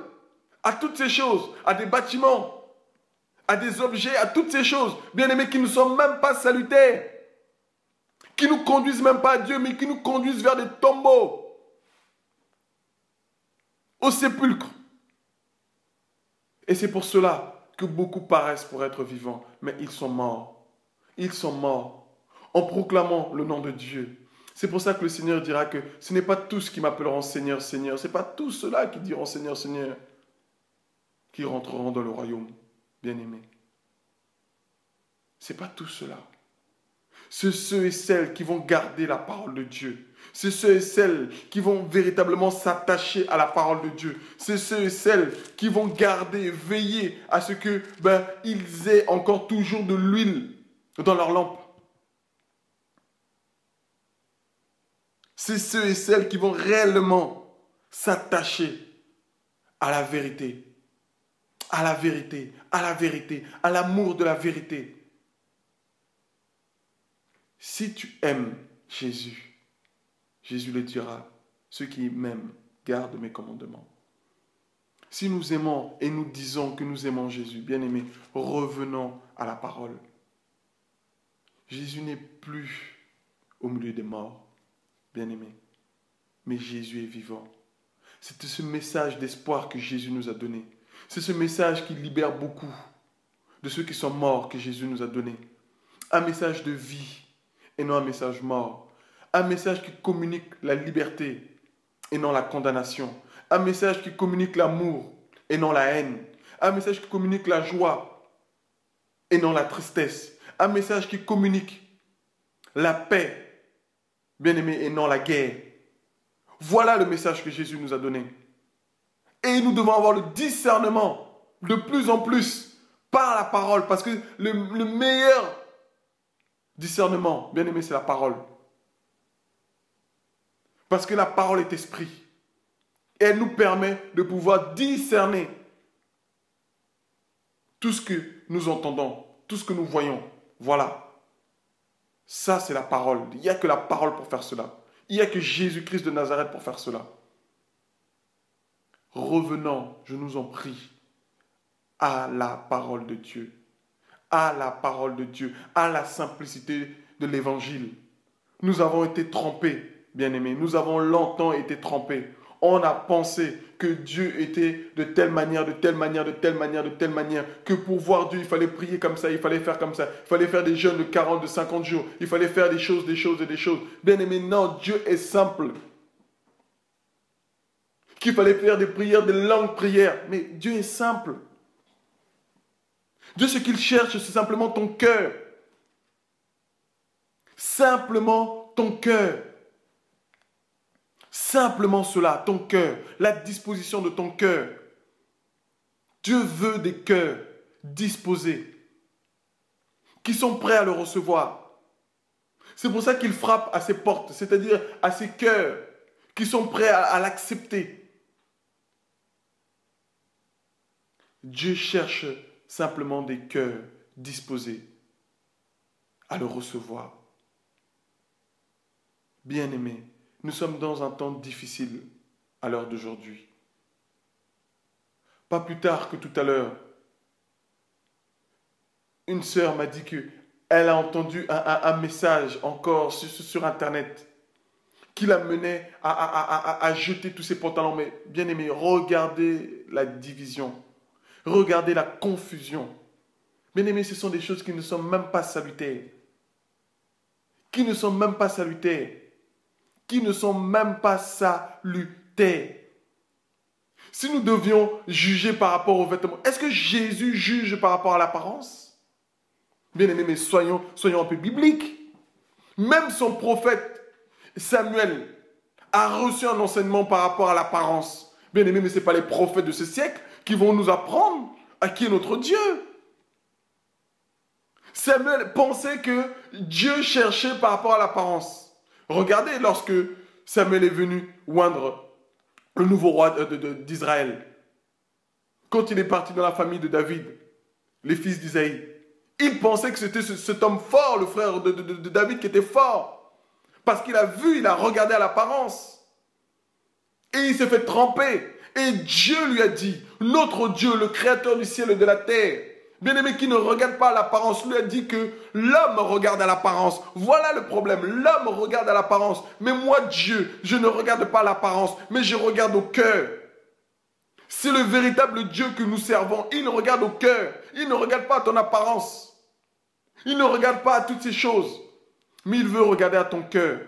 à toutes ces choses, à des bâtiments, à des objets, à toutes ces choses, bien-aimés, qui ne sont même pas salutaires, qui ne nous conduisent même pas à Dieu, mais qui nous conduisent vers des tombeaux, au sépulcre. Et c'est pour cela que beaucoup paraissent pour être vivants, mais ils sont morts. Ils sont morts en proclamant le nom de Dieu. C'est pour ça que le Seigneur dira que ce n'est pas tous qui m'appelleront Seigneur, Seigneur. Ce n'est pas tous ceux-là qui diront Seigneur, Seigneur, qui rentreront dans le royaume, bien-aimés. Ce n'est pas tout cela. C'est ceux et celles qui vont garder la parole de Dieu. C'est ceux et celles qui vont véritablement s'attacher à la parole de Dieu. C'est ceux et celles qui vont garder, veiller à ce que ils aient encore toujours de l'huile dans leur lampe. C'est ceux et celles qui vont réellement s'attacher à la vérité, à la vérité, à la vérité, à l'amour de la vérité. Si tu aimes Jésus, Jésus le dira, ceux qui m'aiment gardent mes commandements. Si nous aimons et nous disons que nous aimons Jésus, bien-aimés, revenons à la parole. Jésus n'est plus au milieu des morts, bien-aimés, mais Jésus est vivant. C'est ce message d'espoir que Jésus nous a donné. C'est ce message qui libère beaucoup de ceux qui sont morts que Jésus nous a donné. Un message de vie et non un message mort. Un message qui communique la liberté et non la condamnation. Un message qui communique l'amour et non la haine. Un message qui communique la joie et non la tristesse. Un message qui communique la paix, bien-aimé, et non la guerre. Voilà le message que Jésus nous a donné. Et nous devons avoir le discernement de plus en plus par la parole, parce que le meilleur discernement, bien aimé, c'est la parole. Parce que la parole est esprit. Et elle nous permet de pouvoir discerner tout ce que nous entendons, tout ce que nous voyons. Voilà. Ça, c'est la parole. Il n'y a que la parole pour faire cela. Il n'y a que Jésus-Christ de Nazareth pour faire cela. Revenons, je nous en prie, à la parole de Dieu. À la parole de Dieu, à la simplicité de l'évangile. Nous avons été trompés, bien-aimés. Nous avons longtemps été trompés. On a pensé que Dieu était de telle manière, de telle manière, de telle manière, de telle manière, que pour voir Dieu, il fallait prier comme ça, il fallait faire comme ça, il fallait faire des jeûnes de 40, de 50 jours, il fallait faire des choses et des choses. Bien-aimés, non, Dieu est simple. Qu'il fallait faire des prières, des longues prières, mais Dieu est simple. Dieu, ce qu'il cherche, c'est simplement ton cœur. Simplement ton cœur. Simplement cela, ton cœur, la disposition de ton cœur. Dieu veut des cœurs disposés, qui sont prêts à le recevoir. C'est pour ça qu'il frappe à ses portes, c'est-à-dire à ses cœurs, qui sont prêts à l'accepter. Dieu cherche simplement des cœurs disposés à le recevoir. Bien-aimés, nous sommes dans un temps difficile à l'heure d'aujourd'hui. Pas plus tard que tout à l'heure, une sœur m'a dit qu'elle a entendu un message encore sur Internet qui la menait à jeter tous ses pantalons. Mais bien-aimés, regardez la division. Regardez la confusion. Bien-aimés, ce sont des choses qui ne sont même pas salutaires. Qui ne sont même pas salutaires. Qui ne sont même pas salutaires. Si nous devions juger par rapport aux vêtements, est-ce que Jésus juge par rapport à l'apparence? Bien-aimés, mais soyons un peu bibliques. Même son prophète Samuel a reçu un enseignement par rapport à l'apparence. Bien-aimés, mais ce n'est pas les prophètes de ce siècle qui vont nous apprendre à qui est notre Dieu. Samuel pensait que Dieu cherchait par rapport à l'apparence. Regardez lorsque Samuel est venu oindre le nouveau roi d'Israël. Quand il est parti dans la famille de David, les fils d'Isaïe, il pensait que c'était cet homme fort, le frère de David qui était fort. Parce qu'il a vu, il a regardé à l'apparence. Et il s'est fait tremper. Et Dieu lui a dit, notre Dieu, le créateur du ciel et de la terre, bien-aimé, qui ne regarde pas à l'apparence, lui a dit que l'homme regarde à l'apparence. Voilà le problème, l'homme regarde à l'apparence. Mais moi, Dieu, je ne regarde pas à l'apparence, mais je regarde au cœur. C'est le véritable Dieu que nous servons. Il regarde au cœur. Il ne regarde pas à ton apparence. Il ne regarde pas à toutes ces choses. Mais il veut regarder à ton cœur.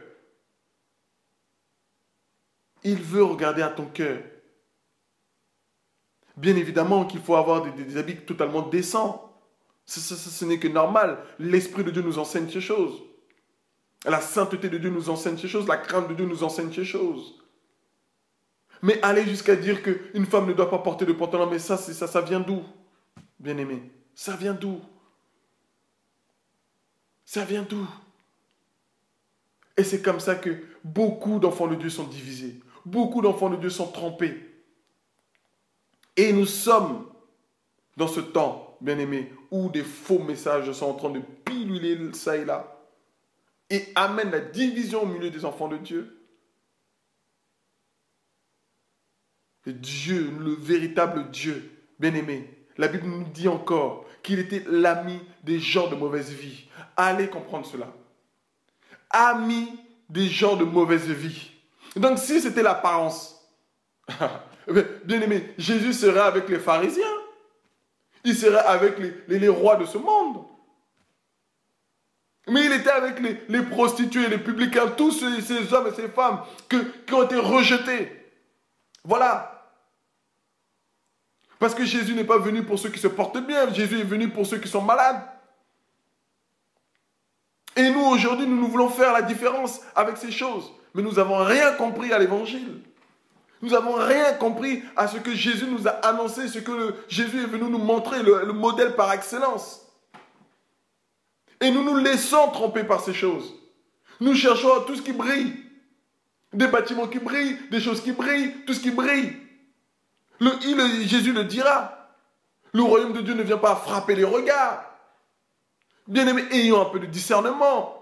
Il veut regarder à ton cœur. Bien évidemment qu'il faut avoir des habits totalement décents. Ce n'est que normal. L'Esprit de Dieu nous enseigne ces choses. La sainteté de Dieu nous enseigne ces choses. La crainte de Dieu nous enseigne ces choses. Mais aller jusqu'à dire qu'une femme ne doit pas porter de pantalon, mais ça vient d'où, bien-aimé? Ça vient d'où? Ça vient d'où? Et c'est comme ça que beaucoup d'enfants de Dieu sont divisés. Beaucoup d'enfants de Dieu sont trompés. Et nous sommes dans ce temps, bien-aimé, où des faux messages sont en train de piluler ça et là et amènent la division au milieu des enfants de Dieu. Et Dieu, le véritable Dieu, bien-aimé, la Bible nous dit encore qu'il était l'ami des gens de mauvaise vie. Allez comprendre cela. Ami des gens de mauvaise vie. Donc si c'était l'apparence, bien-aimé, Jésus serait avec les pharisiens. Il serait avec les rois de ce monde. Mais il était avec les prostituées, les publicains, tous ces hommes et ces femmes qui ont été rejetés. Voilà. Parce que Jésus n'est pas venu pour ceux qui se portent bien. Jésus est venu pour ceux qui sont malades. Et nous, aujourd'hui, nous voulons faire la différence avec ces choses. Mais nous n'avons rien compris à l'évangile. Nous n'avons rien compris à ce que Jésus nous a annoncé, ce que Jésus est venu nous montrer, le modèle par excellence. Et nous nous laissons tromper par ces choses. Nous cherchons tout ce qui brille. Des bâtiments qui brillent, des choses qui brillent, tout ce qui brille. Jésus le dira. Le royaume de Dieu ne vient pas frapper les regards. Bien-aimés, ayons un peu de discernement.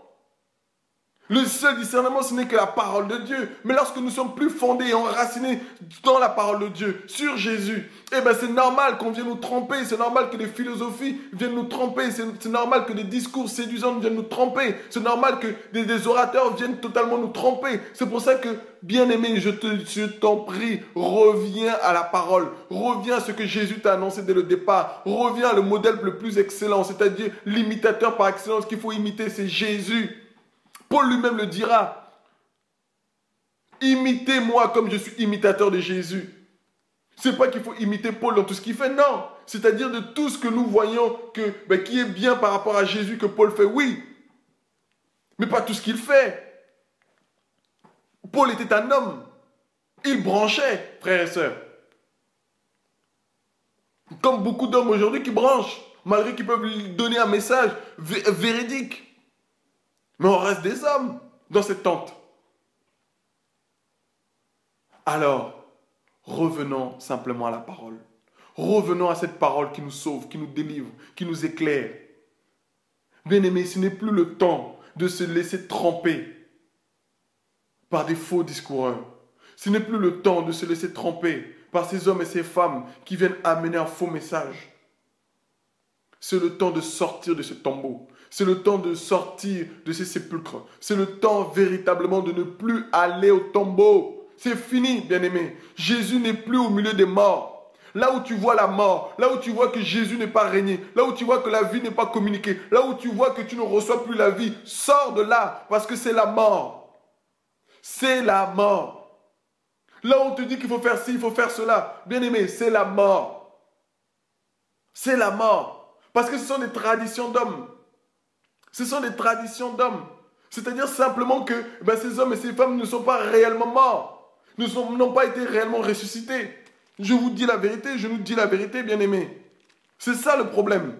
Le seul discernement, ce n'est que la parole de Dieu. Mais lorsque nous sommes plus fondés et enracinés dans la parole de Dieu, sur Jésus, eh bien c'est normal qu'on vienne nous tromper, c'est normal que des philosophies viennent nous tromper, c'est normal que des discours séduisants viennent nous tromper, c'est normal que des orateurs viennent totalement nous tromper. C'est pour ça que, bien-aimé, je t'en prie, reviens à la parole, reviens à ce que Jésus t'a annoncé dès le départ, reviens à le modèle le plus excellent, c'est-à-dire l'imitateur par excellence qu'il faut imiter, c'est Jésus. Paul lui-même le dira. Imitez-moi comme je suis imitateur de Jésus. C'est pas qu'il faut imiter Paul dans tout ce qu'il fait, non. C'est-à-dire de tout ce que nous voyons qui est bien par rapport à Jésus que Paul fait, oui. Mais pas tout ce qu'il fait. Paul était un homme. Il branchait, frères et sœurs. Comme beaucoup d'hommes aujourd'hui qui branchent, malgré qu'ils peuvent lui donner un message véridique. Mais on reste des hommes dans cette tente. Alors, revenons simplement à la parole. Revenons à cette parole qui nous sauve, qui nous délivre, qui nous éclaire. Bien-aimés, ce n'est plus le temps de se laisser tromper par des faux discoureurs. Ce n'est plus le temps de se laisser tromper par ces hommes et ces femmes qui viennent amener un faux message. C'est le temps de sortir de ce tombeau. C'est le temps de sortir de ces sépulcres. C'est le temps véritablement de ne plus aller au tombeau. C'est fini, bien-aimé. Jésus n'est plus au milieu des morts. Là où tu vois la mort, là où tu vois que Jésus n'est pas régné, là où tu vois que la vie n'est pas communiquée, là où tu vois que tu ne reçois plus la vie, sors de là parce que c'est la mort. C'est la mort. Là où on te dit qu'il faut faire ci, il faut faire cela, bien-aimé, c'est la mort. C'est la mort. Parce que ce sont des traditions d'hommes. Ce sont des traditions d'hommes. C'est-à-dire simplement que ces hommes et ces femmes ne sont pas réellement morts. N'ont pas été réellement ressuscités. Je vous dis la vérité, je nous dis la vérité, bien-aimés. C'est ça le problème.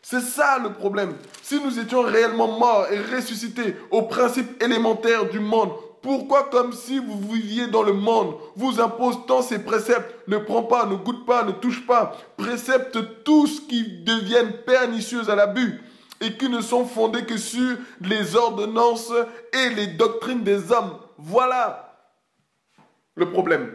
C'est ça le problème. Si nous étions réellement morts et ressuscités aux principes élémentaires du monde, pourquoi, comme si vous viviez dans le monde, vous impose tant ces préceptes? Ne prends pas, ne goûte pas, ne touche pas. Préceptes tous qui deviennent pernicieux à l'abus et qui ne sont fondés que sur les ordonnances et les doctrines des hommes. Voilà le problème.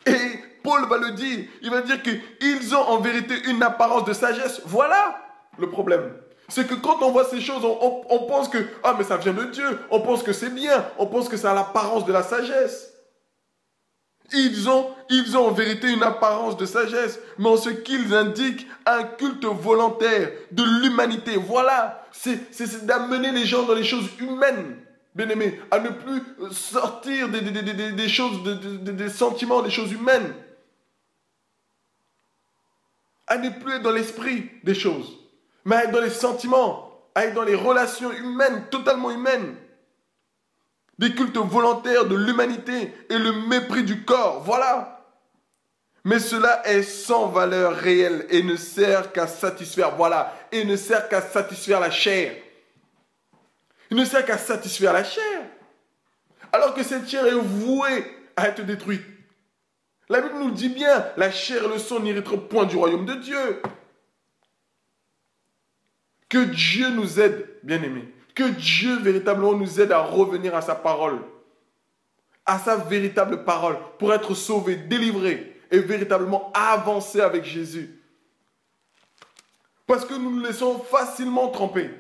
Et Paul va le dire, il va dire qu'ils ont en vérité une apparence de sagesse. Voilà le problème. C'est que quand on voit ces choses, on pense que, ah mais ça vient de Dieu, on pense que c'est bien, on pense que ça a l'apparence de la sagesse. Ils ont en vérité une apparence de sagesse, mais en ce qu'ils indiquent un culte volontaire de l'humanité. Voilà, c'est d'amener les gens dans les choses humaines, bien-aimés, à ne plus sortir des choses, des sentiments, des choses humaines. à ne plus être dans l'esprit des choses, mais à être dans les sentiments, à être dans les relations humaines, totalement humaines. Des cultes volontaires de l'humanité et le mépris du corps, voilà. Mais cela est sans valeur réelle et ne sert qu'à satisfaire, voilà, et ne sert qu'à satisfaire la chair. Il ne sert qu'à satisfaire la chair. Alors que cette chair est vouée à être détruite. La Bible nous le dit bien, la chair et le sang n'hériteront point du royaume de Dieu. Que Dieu nous aide, bien-aimés. Que Dieu véritablement nous aide à revenir à sa parole. À sa véritable parole. Pour être sauvés, délivrés et véritablement avancer avec Jésus. Parce que nous nous laissons facilement tromper.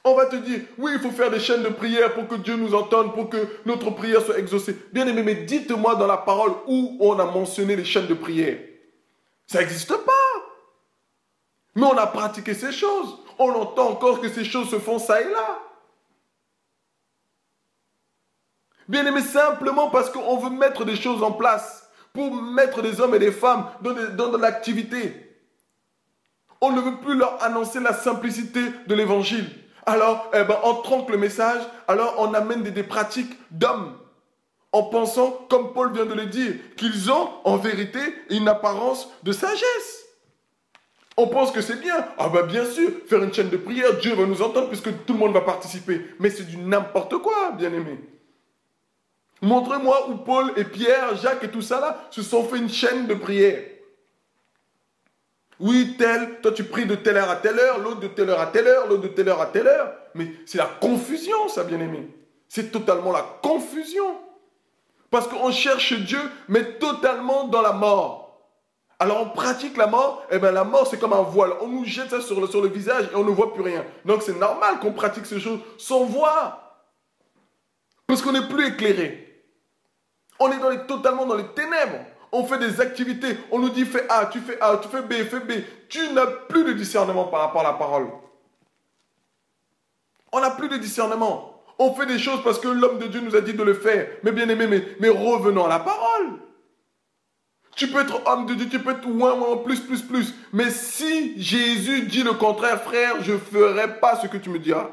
On va te dire, oui, il faut faire des chaînes de prière pour que Dieu nous entende, pour que notre prière soit exaucée. Bien aimé, mais dites-moi dans la parole où on a mentionné les chaînes de prière. Ça n'existe pas. Mais on a pratiqué ces choses. On entend encore que ces choses se font ça et là. Bien aimé, simplement parce qu'on veut mettre des choses en place, pour mettre des hommes et des femmes dans de l'activité. On ne veut plus leur annoncer la simplicité de l'évangile. Alors, on tronque le message, alors on amène des pratiques d'hommes, en pensant, comme Paul vient de le dire, qu'ils ont en vérité une apparence de sagesse. On pense que c'est bien. Ah ben bien sûr, faire une chaîne de prière, Dieu va nous entendre puisque tout le monde va participer. Mais c'est du n'importe quoi, bien-aimé. Montrez-moi où Paul et Pierre, Jacques et tout ça là se sont fait une chaîne de prière. Oui, toi tu pries de telle heure à telle heure, l'autre de telle heure à telle heure, l'autre de telle heure à telle heure. Mais c'est la confusion, ça, bien-aimé. C'est totalement la confusion. Parce qu'on cherche Dieu, mais totalement dans la mort. Alors on pratique la mort, et bien la mort c'est comme un voile. On nous jette ça sur le visage et on ne voit plus rien. Donc c'est normal qu'on pratique ces choses sans voir. Parce qu'on n'est plus éclairé. On est totalement dans les ténèbres. On fait des activités, on nous dit fais A, tu fais B, fais B. Tu n'as plus de discernement par rapport à la parole. On n'a plus de discernement. On fait des choses parce que l'homme de Dieu nous a dit de le faire. Mais bien aimé, mais revenons à la parole. Tu peux être homme de Dieu, tu peux être moins, plus. Mais si Jésus dit le contraire, frère, je ne ferai pas ce que tu me diras.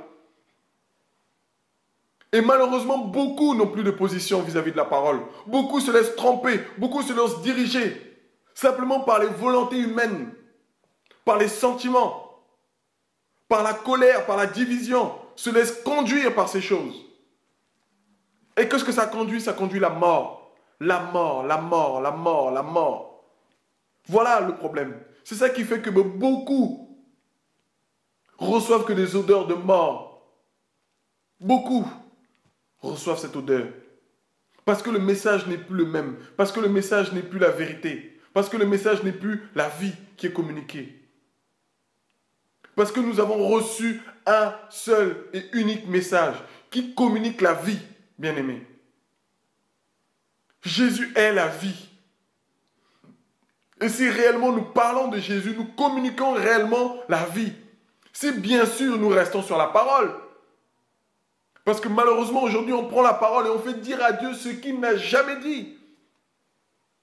Et malheureusement, beaucoup n'ont plus de position vis-à-vis de la parole. Beaucoup se laissent tromper, beaucoup se laissent diriger, simplement par les volontés humaines, par les sentiments, par la colère, par la division, se laissent conduire par ces choses. Et qu'est-ce que ça conduit? Ça conduit la mort. La mort, la mort, la mort, la mort. Voilà le problème. C'est ça qui fait que beaucoup reçoivent que des odeurs de mort. Beaucoup reçoivent cette odeur. Parce que le message n'est plus le même. Parce que le message n'est plus la vérité. Parce que le message n'est plus la vie qui est communiquée. Parce que nous avons reçu un seul et unique message qui communique la vie, bien-aimés. Jésus est la vie. Et si réellement nous parlons de Jésus, nous communiquons réellement la vie. Si bien sûr nous restons sur la parole. Parce que malheureusement, aujourd'hui, on prend la parole et on fait dire à Dieu ce qu'il n'a jamais dit.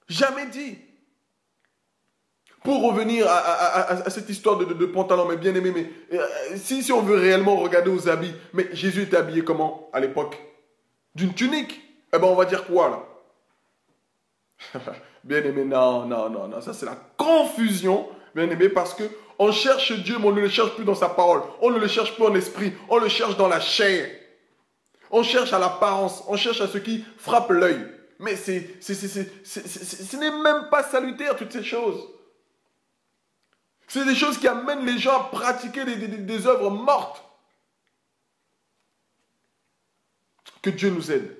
Jamais dit. Pour revenir à cette histoire de pantalon, mais bien aimé, mais si on veut réellement regarder aux habits, mais Jésus était habillé comment à l'époque? D'une tunique. Eh bien, on va dire quoi là? Bien aimé, non, ça c'est la confusion, bien aimé, parce que on cherche Dieu, mais on ne le cherche plus dans sa parole. On ne le cherche plus en esprit, on le cherche dans la chair. On cherche à l'apparence, on cherche à ce qui frappe l'œil. Mais ce n'est même pas salutaire, toutes ces choses. C'est des choses qui amènent les gens à pratiquer des œuvres mortes. Que Dieu nous aide.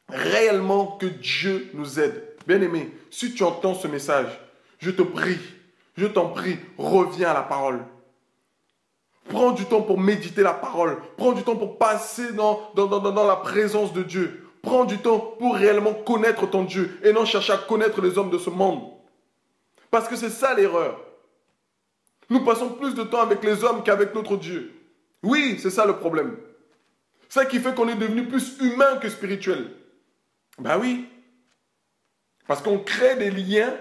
Réellement que Dieu nous aide. Bien-aimé, si tu entends ce message, je t'en prie, reviens à la parole. Prends du temps pour méditer la parole. Prends du temps pour passer dans la présence de Dieu. Prends du temps pour réellement connaître ton Dieu et non chercher à connaître les hommes de ce monde. Parce que c'est ça l'erreur. Nous passons plus de temps avec les hommes qu'avec notre Dieu. Oui, c'est ça le problème. C'est ça qui fait qu'on est devenu plus humain que spirituel. Ben oui. Parce qu'on crée des liens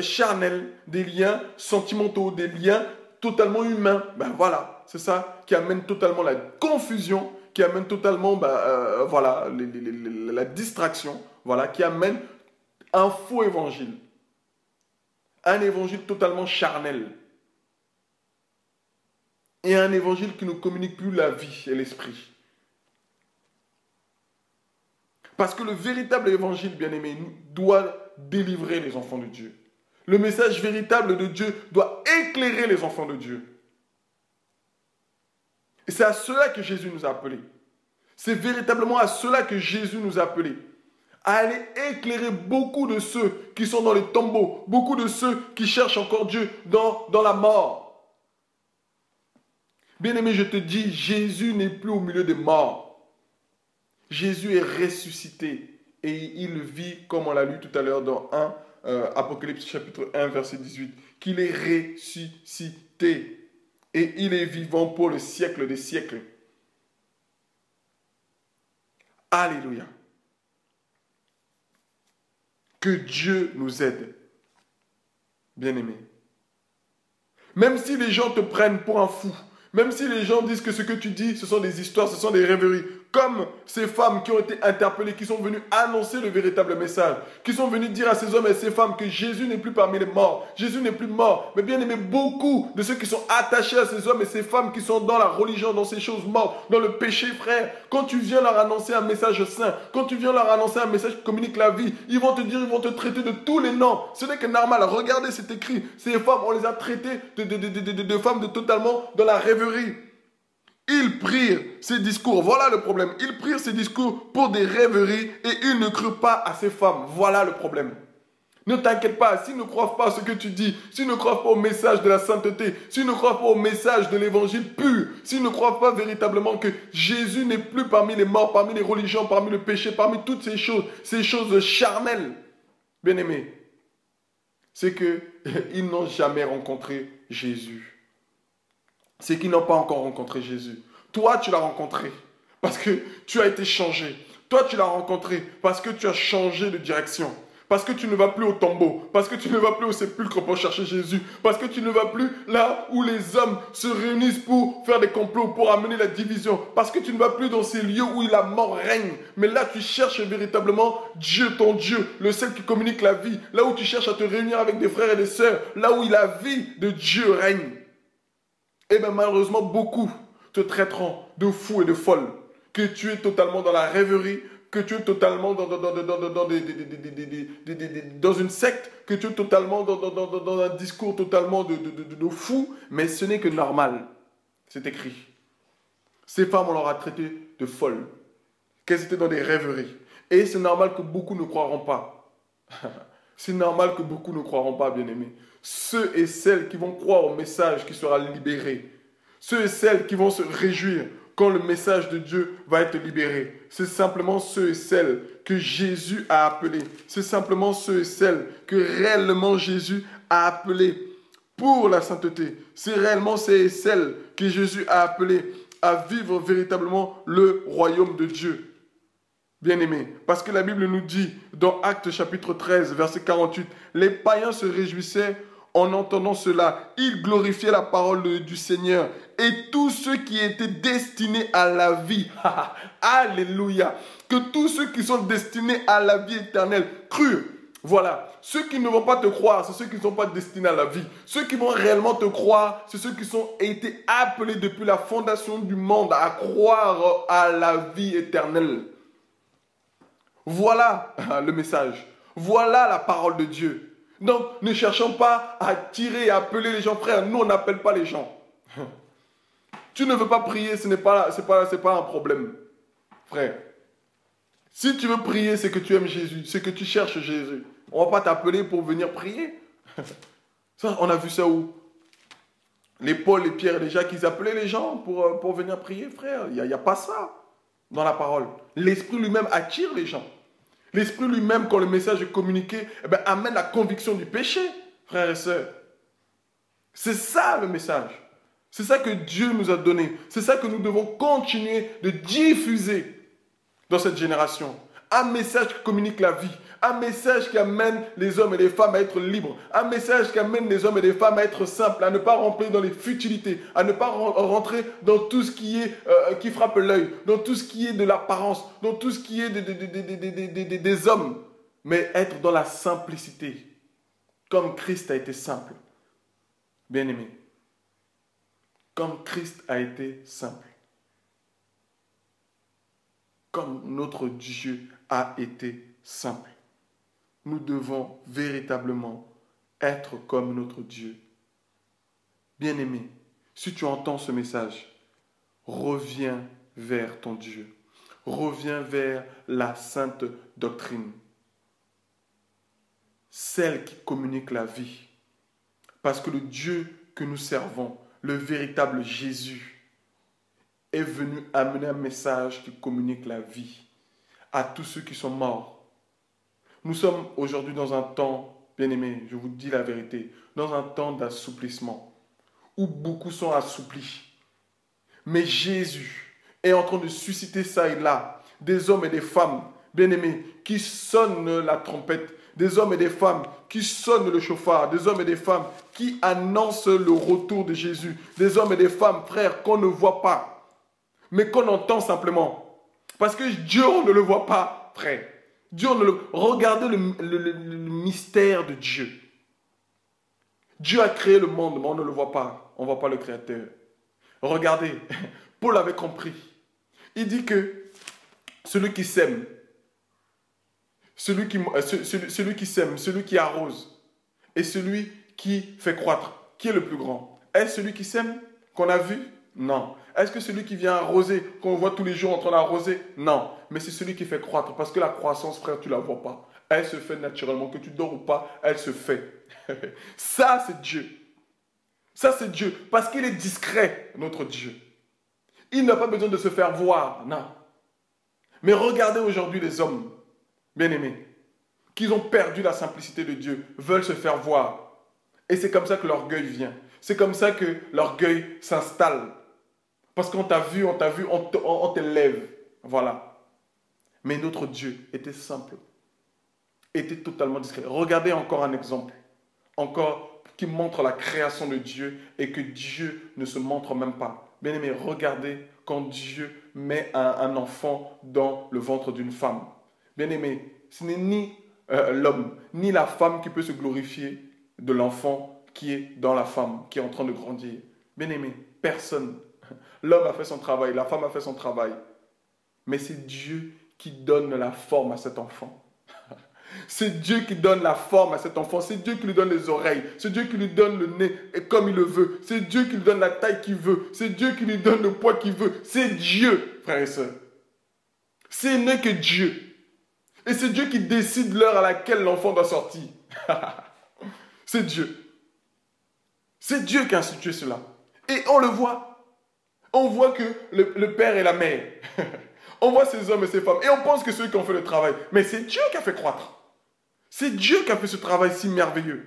charnels, des liens sentimentaux, des liens totalement humains. Ben voilà, c'est ça qui amène totalement la confusion, qui amène totalement voilà, la distraction, voilà, qui amène un faux évangile. Un évangile totalement charnel. Et un évangile qui ne communique plus la vie et l'esprit. Parce que le véritable évangile, bien-aimé, doit délivrer les enfants de Dieu. Le message véritable de Dieu doit éclairer les enfants de Dieu. Et c'est à cela que Jésus nous a appelés. C'est véritablement à cela que Jésus nous a appelés. À aller éclairer beaucoup de ceux qui sont dans les tombeaux, beaucoup de ceux qui cherchent encore Dieu dans la mort. Bien-aimé, je te dis, Jésus n'est plus au milieu des morts. Jésus est ressuscité et il vit, comme on l'a lu tout à l'heure dans Apocalypse chapitre 1, verset 18, qu'il est ressuscité et il est vivant pour le siècle des siècles. Alléluia. Que Dieu nous aide, bien-aimés. Même si les gens te prennent pour un fou, même si les gens disent que ce que tu dis, ce sont des histoires, ce sont des rêveries, comme ces femmes qui ont été interpellées, qui sont venues annoncer le véritable message, qui sont venues dire à ces hommes et ces femmes que Jésus n'est plus parmi les morts, Jésus n'est plus mort. Mais bien aimé, beaucoup de ceux qui sont attachés à ces hommes et ces femmes qui sont dans la religion, dans ces choses mortes, dans le péché, frère, quand tu viens leur annoncer un message saint, quand tu viens leur annoncer un message qui communique la vie, ils vont te dire, ils vont te traiter de tous les noms. Ce n'est que normal. Regardez, c'est écrit. Ces femmes, on les a traitées de femmes totalement dans la rêverie. Ils prirent ces discours, voilà le problème. Ils prirent ces discours pour des rêveries et ils ne crurent pas à ces femmes. Voilà le problème. Ne t'inquiète pas, s'ils ne croient pas à ce que tu dis, s'ils ne croient pas au message de la sainteté, s'ils ne croient pas au message de l'évangile pur, s'ils ne croient pas véritablement que Jésus n'est plus parmi les morts, parmi les religions, parmi le péché, parmi toutes ces choses charnelles, bien-aimés, c'est qu'ils n'ont jamais rencontré Jésus. C'est qu'ils n'ont pas encore rencontré Jésus. Toi, tu l'as rencontré parce que tu as été changé. Toi, tu l'as rencontré parce que tu as changé de direction. Parce que tu ne vas plus au tombeau. Parce que tu ne vas plus au sépulcre pour chercher Jésus. Parce que tu ne vas plus là où les hommes se réunissent pour faire des complots, pour amener la division. Parce que tu ne vas plus dans ces lieux où la mort règne. Mais là, tu cherches véritablement Dieu, ton Dieu, le seul qui communique la vie. Là où tu cherches à te réunir avec des frères et des sœurs. Là où la vie de Dieu règne. Et bien malheureusement, beaucoup te traiteront de fou et de folle, que tu es totalement dans la rêverie, que tu es totalement dans une secte, que tu es totalement dans un discours totalement de fou, mais ce n'est que normal. C'est écrit. Ces femmes, on leur a traité de folles, qu'elles étaient dans des rêveries. Et c'est normal que beaucoup ne croiront pas. C'est normal que beaucoup ne croiront pas, bien-aimés. Ceux et celles qui vont croire au message qui sera libéré. Ceux et celles qui vont se réjouir quand le message de Dieu va être libéré. C'est simplement ceux et celles que Jésus a appelés. C'est simplement ceux et celles que réellement Jésus a appelés pour la sainteté. C'est réellement ceux et celles que Jésus a appelés à vivre véritablement le royaume de Dieu. Bien-aimés, parce que la Bible nous dit dans Actes chapitre 13, verset 48, les païens se réjouissaient en entendant cela. Ils glorifiaient la parole du Seigneur et tous ceux qui étaient destinés à la vie. Alléluia. Que tous ceux qui sont destinés à la vie éternelle crurent. Voilà. Ceux qui ne vont pas te croire, c'est ceux qui ne sont pas destinés à la vie. Ceux qui vont réellement te croire, c'est ceux qui ont été appelés depuis la fondation du monde à croire à la vie éternelle. Voilà le message. Voilà la parole de Dieu. Donc, ne cherchons pas à tirer et à appeler les gens. Frère, nous, on n'appelle pas les gens. Tu ne veux pas prier, ce n'est pas un problème. Frère, si tu veux prier, c'est que tu aimes Jésus, c'est que tu cherches Jésus. On ne va pas t'appeler pour venir prier. Ça, on a vu ça où? Les Paul, les Pierre et les Jacques, ils appelaient les gens pour venir prier, frère. Il n'y a pas ça dans la parole. L'Esprit lui-même attire les gens. L'Esprit lui-même, quand le message est communiqué, amène la conviction du péché, frères et sœurs. C'est ça le message. C'est ça que Dieu nous a donné. C'est ça que nous devons continuer de diffuser dans cette génération. Un message qui communique la vie. Un message qui amène les hommes et les femmes à être libres. Un message qui amène les hommes et les femmes à être simples, à ne pas rentrer dans les futilités, à ne pas rentrer dans tout ce qui est qui frappe l'œil, dans tout ce qui est de l'apparence, dans tout ce qui est des hommes, mais être dans la simplicité, comme Christ a été simple. Bien-aimé, comme Christ a été simple, comme notre Dieu a été simple. Nous devons véritablement être comme notre Dieu. Bien-aimé, si tu entends ce message, reviens vers ton Dieu. Reviens vers la sainte doctrine, celle qui communique la vie. Parce que le Dieu que nous servons, le véritable Jésus, est venu amener un message qui communique la vie à tous ceux qui sont morts. Nous sommes aujourd'hui dans un temps, bien-aimé, je vous dis la vérité, dans un temps d'assouplissement, où beaucoup sont assouplis. Mais Jésus est en train de susciter ça et là, des hommes et des femmes, bien-aimés, qui sonnent la trompette, des hommes et des femmes qui sonnent le chauffard, des hommes et des femmes qui annoncent le retour de Jésus, des hommes et des femmes, frères, qu'on ne voit pas, mais qu'on entend simplement. Parce que Dieu, on ne le voit pas, frère. Dieu, regardez le mystère de Dieu. Dieu a créé le monde, mais on ne le voit pas. On ne voit pas le Créateur. Regardez, Paul avait compris. Il dit que celui qui sème, celui qui sème, celui qui arrose et celui qui fait croître, qui est le plus grand? Est-ce celui qui sème qu'on a vu? Non. Est-ce que celui qui vient arroser, qu'on voit tous les jours en train d'arroser? Non. Mais c'est celui qui fait croître. Parce que la croissance, frère, tu ne la vois pas. Elle se fait naturellement. Que tu dors ou pas, elle se fait. Ça, c'est Dieu. Ça, c'est Dieu. Parce qu'il est discret, notre Dieu. Il n'a pas besoin de se faire voir. Non. Mais regardez aujourd'hui les hommes, bien-aimés, qui ont perdu la simplicité de Dieu, veulent se faire voir. Et c'est comme ça que l'orgueil vient. C'est comme ça que l'orgueil s'installe. Parce qu'on t'a vu, on t'élève. Voilà. Mais notre Dieu était simple. Était totalement discret. Regardez encore un exemple. Encore qui montre la création de Dieu et que Dieu ne se montre même pas. Bien aimé, regardez quand Dieu met un enfant dans le ventre d'une femme. Bien aimé, ce n'est ni l'homme, ni la femme qui peut se glorifier de l'enfant qui est dans la femme, qui est en train de grandir. Bien aimé, personne. L'homme a fait son travail, la femme a fait son travail. Mais c'est Dieu qui donne la forme à cet enfant. C'est Dieu qui donne la forme à cet enfant. C'est Dieu qui lui donne les oreilles. C'est Dieu qui lui donne le nez comme il le veut. C'est Dieu qui lui donne la taille qu'il veut. C'est Dieu qui lui donne le poids qu'il veut. C'est Dieu, frères et sœurs. Ce n'est que Dieu. Et c'est Dieu qui décide l'heure à laquelle l'enfant doit sortir. C'est Dieu. C'est Dieu qui a institué cela. Et on le voit. On voit que le père et la mère. On voit ces hommes et ces femmes. Et on pense que c'est eux qui ont fait le travail. Mais c'est Dieu qui a fait croître. C'est Dieu qui a fait ce travail si merveilleux.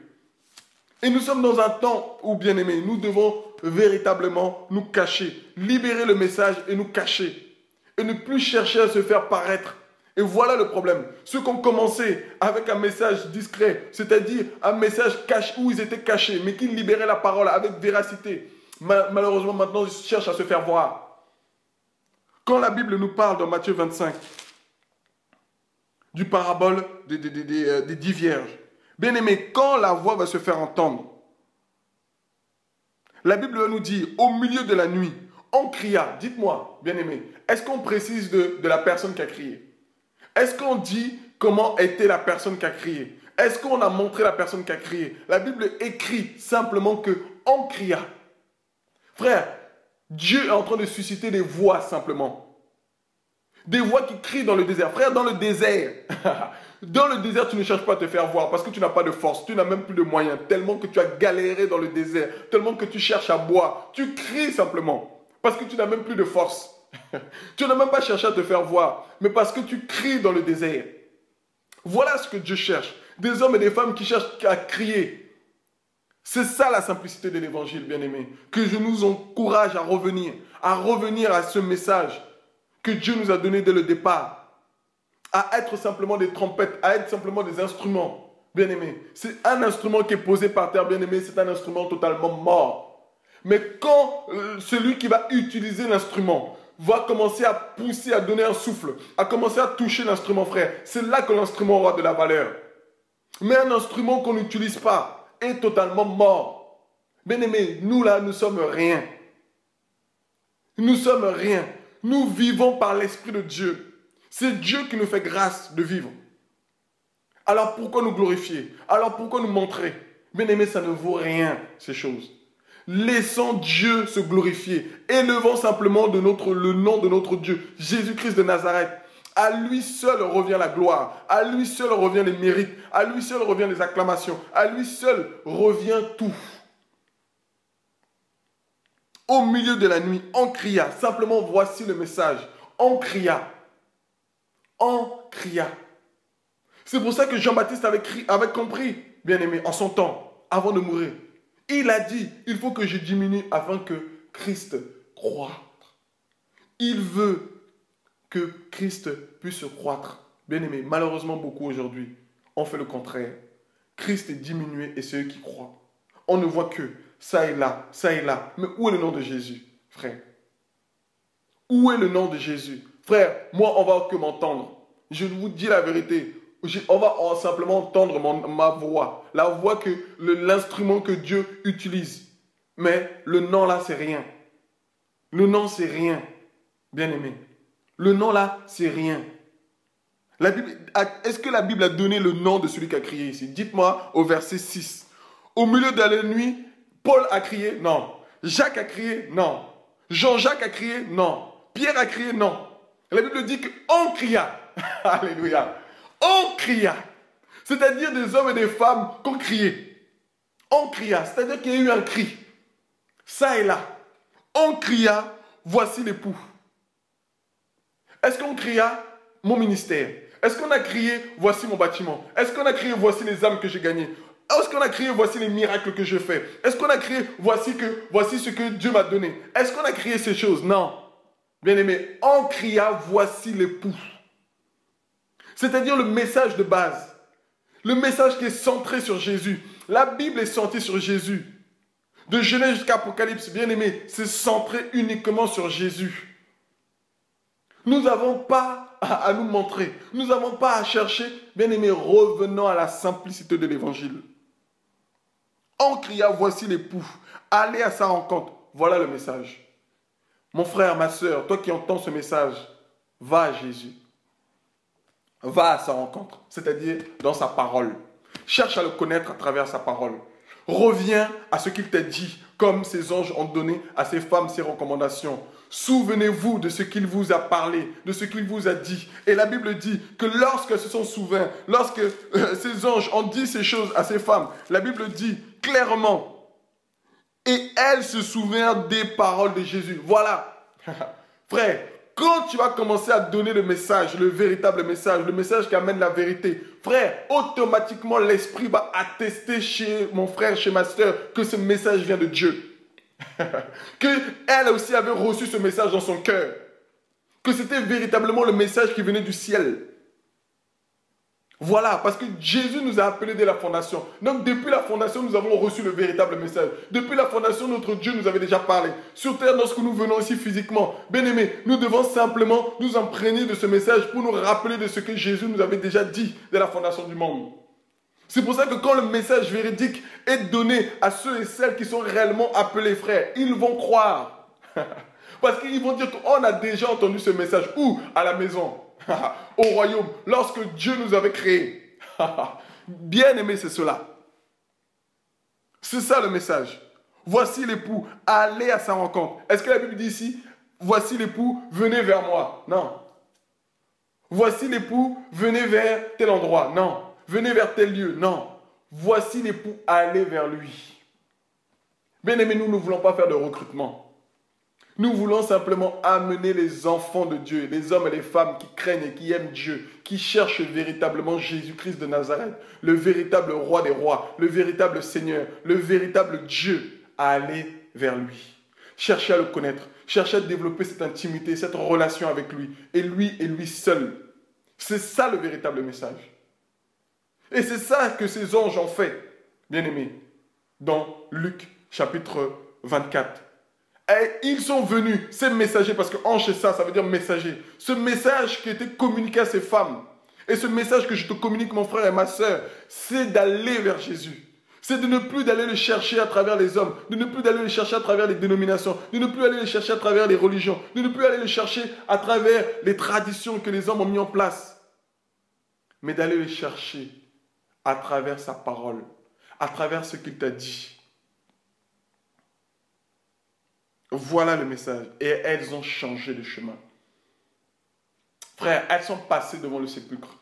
Et nous sommes dans un temps où, bien aimés, nous devons véritablement nous cacher. Libérer le message et nous cacher. Et ne plus chercher à se faire paraître. Et voilà le problème. Ceux qui ont commencé avec un message discret, c'est-à-dire un message caché, où ils étaient cachés, mais qui libéraient la parole avec véracité. Malheureusement, maintenant, ils cherchent à se faire voir. Quand la Bible nous parle dans Matthieu 25, du parabole des 10 vierges, bien aimé, quand la voix va se faire entendre, la Bible nous dit, au milieu de la nuit, on cria. Dites-moi, bien aimé, est-ce qu'on précise de la personne qui a crié? Est-ce qu'on dit comment était la personne qui a crié? Est-ce qu'on a montré la personne qui a crié? La Bible écrit simplement que on cria. Frère, Dieu est en train de susciter des voix simplement. Des voix qui crient dans le désert. Frère, dans le désert, tu ne cherches pas à te faire voir parce que tu n'as pas de force, tu n'as même plus de moyens, tellement que tu as galéré dans le désert, tellement que tu cherches à boire. Tu cries simplement parce que tu n'as même plus de force. Tu n'as même pas cherché à te faire voir, mais parce que tu cries dans le désert. Voilà ce que Dieu cherche. Des hommes et des femmes qui cherchent à crier. C'est ça la simplicité de l'évangile, bien-aimé. Que je nous encourage à revenir à ce message que Dieu nous a donné dès le départ. à être simplement des trompettes, à être simplement des instruments, bien-aimés. C'est un instrument qui est posé par terre, bien-aimé, c'est un instrument totalement mort. Mais quand celui qui va utiliser l'instrument va commencer à pousser, à donner un souffle, à commencer à toucher l'instrument, frère, c'est là que l'instrument aura de la valeur. Mais un instrument qu'on n'utilise pas est totalement mort. Bien-aimés, nous là, nous sommes rien. Nous sommes rien. Nous vivons par l'Esprit de Dieu. C'est Dieu qui nous fait grâce de vivre. Alors pourquoi nous glorifier? Alors pourquoi nous montrer? Bien-aimés, ça ne vaut rien, ces choses. Laissons Dieu se glorifier. Élevons simplement le nom de notre Dieu, Jésus-Christ de Nazareth. À lui seul revient la gloire. À lui seul revient les mérites. À lui seul revient les acclamations. À lui seul revient tout. Au milieu de la nuit, on cria. Simplement, voici le message. On cria. On cria. C'est pour ça que Jean-Baptiste avait compris, bien-aimé, en son temps, avant de mourir. Il a dit, il faut que je diminue afin que Christ croître. Il veut que Christ puisse croître. Bien-aimé, malheureusement, beaucoup aujourd'hui ont fait le contraire. Christ est diminué et c'est eux qui croient. On ne voit que ça et là, ça et là. Mais où est le nom de Jésus, frère? Où est le nom de Jésus? Frère, moi, on va que m'entendre. Je vous dis la vérité. On va simplement entendre ma voix. La voix que l'instrument que Dieu utilise. Mais le nom là, c'est rien. Le nom, c'est rien. Bien-aimé. Le nom là, c'est rien. Est-ce que la Bible a donné le nom de celui qui a crié ici? Dites-moi au verset 6. Au milieu de la nuit, Paul a crié? Non. Jacques a crié? Non. Jean-Jacques a crié? Non. Pierre a crié? Non. La Bible dit qu'on cria. Alléluia. On cria. C'est-à-dire des hommes et des femmes qui ont crié. On cria. C'est-à-dire qu'il y a eu un cri. Ça et là. On cria, voici l'époux. Est-ce qu'on cria mon ministère? Est-ce qu'on a crié voici mon bâtiment? Est-ce qu'on a crié voici les âmes que j'ai gagnées? Est-ce qu'on a crié voici les miracles que je fais? Est-ce qu'on a crié voici ce que Dieu m'a donné? Est-ce qu'on a crié ces choses? Non. Bien-aimé, on cria voici l'époux. C'est-à-dire le message de base. Le message qui est centré sur Jésus. La Bible est centrée sur Jésus. De Genèse jusqu'à Apocalypse, bien-aimé, c'est centré uniquement sur Jésus. Nous n'avons pas à nous montrer. Nous n'avons pas à chercher. Bien-aimé, revenons à la simplicité de l'évangile. On cria, voici l'époux. Allez à sa rencontre. Voilà le message. Mon frère, ma soeur, toi qui entends ce message, va à Jésus. Va à sa rencontre, c'est-à-dire dans sa parole. Cherche à le connaître à travers sa parole. Reviens à ce qu'il t'a dit, comme ces anges ont donné à ces femmes ces recommandations. Souvenez-vous de ce qu'il vous a parlé, de ce qu'il vous a dit. Et la Bible dit que lorsqu'elles se sont souvenues, lorsque ces anges ont dit ces choses à ces femmes, la Bible dit clairement, et elles se souvinrent des paroles de Jésus. Voilà. Frère, quand tu vas commencer à donner le message, le véritable message, le message qui amène la vérité, frère, automatiquement l'esprit va attester chez mon frère, chez ma soeur, que ce message vient de Dieu. Qu'elle aussi avait reçu ce message dans son cœur. Que c'était véritablement le message qui venait du ciel. Voilà, parce que Jésus nous a appelés dès la fondation. Donc depuis la fondation, nous avons reçu le véritable message. Depuis la fondation, notre Dieu nous avait déjà parlé. Sur terre, lorsque nous venons ici physiquement, bien-aimés, nous devons simplement nous imprégner de ce message pour nous rappeler de ce que Jésus nous avait déjà dit dès la fondation du monde. C'est pour ça que quand le message véridique est donné à ceux et celles qui sont réellement appelés frères, ils vont croire. Parce qu'ils vont dire qu'on a déjà entendu ce message. Où? À la maison. Au royaume, lorsque Dieu nous avait créés. Bien aimé, c'est cela. C'est ça le message. Voici l'époux, allez à sa rencontre. Est-ce que la Bible dit ici, voici l'époux, venez vers moi? Non. Voici l'époux, venez vers tel endroit? Non. Venez vers tel lieu? Non. Voici l'époux, allez vers lui. Bien aimé, nous ne voulons pas faire de recrutement. Nous voulons simplement amener les enfants de Dieu, les hommes et les femmes qui craignent et qui aiment Dieu, qui cherchent véritablement Jésus-Christ de Nazareth, le véritable roi des rois, le véritable Seigneur, le véritable Dieu, à aller vers lui. Cherchez à le connaître, cherchez à développer cette intimité, cette relation avec lui, et lui seul. C'est ça le véritable message. Et c'est ça que ces anges ont fait, bien-aimés, dans Luc chapitre 24. Et ils sont venus, ces messagers, parce que ange c'est ça, ça veut dire messager. Ce message qui était communiqué à ces femmes, et ce message que je te communique, mon frère et ma soeur, c'est d'aller vers Jésus. C'est de ne plus d'aller le chercher à travers les hommes, de ne plus d'aller le chercher à travers les dénominations, de ne plus aller le chercher à travers les religions, de ne plus aller le chercher à travers les traditions que les hommes ont mis en place, mais d'aller le chercher à travers sa parole, à travers ce qu'il t'a dit. Voilà le message. Et elles ont changé de chemin. Frère, elles sont passées devant le sépulcre.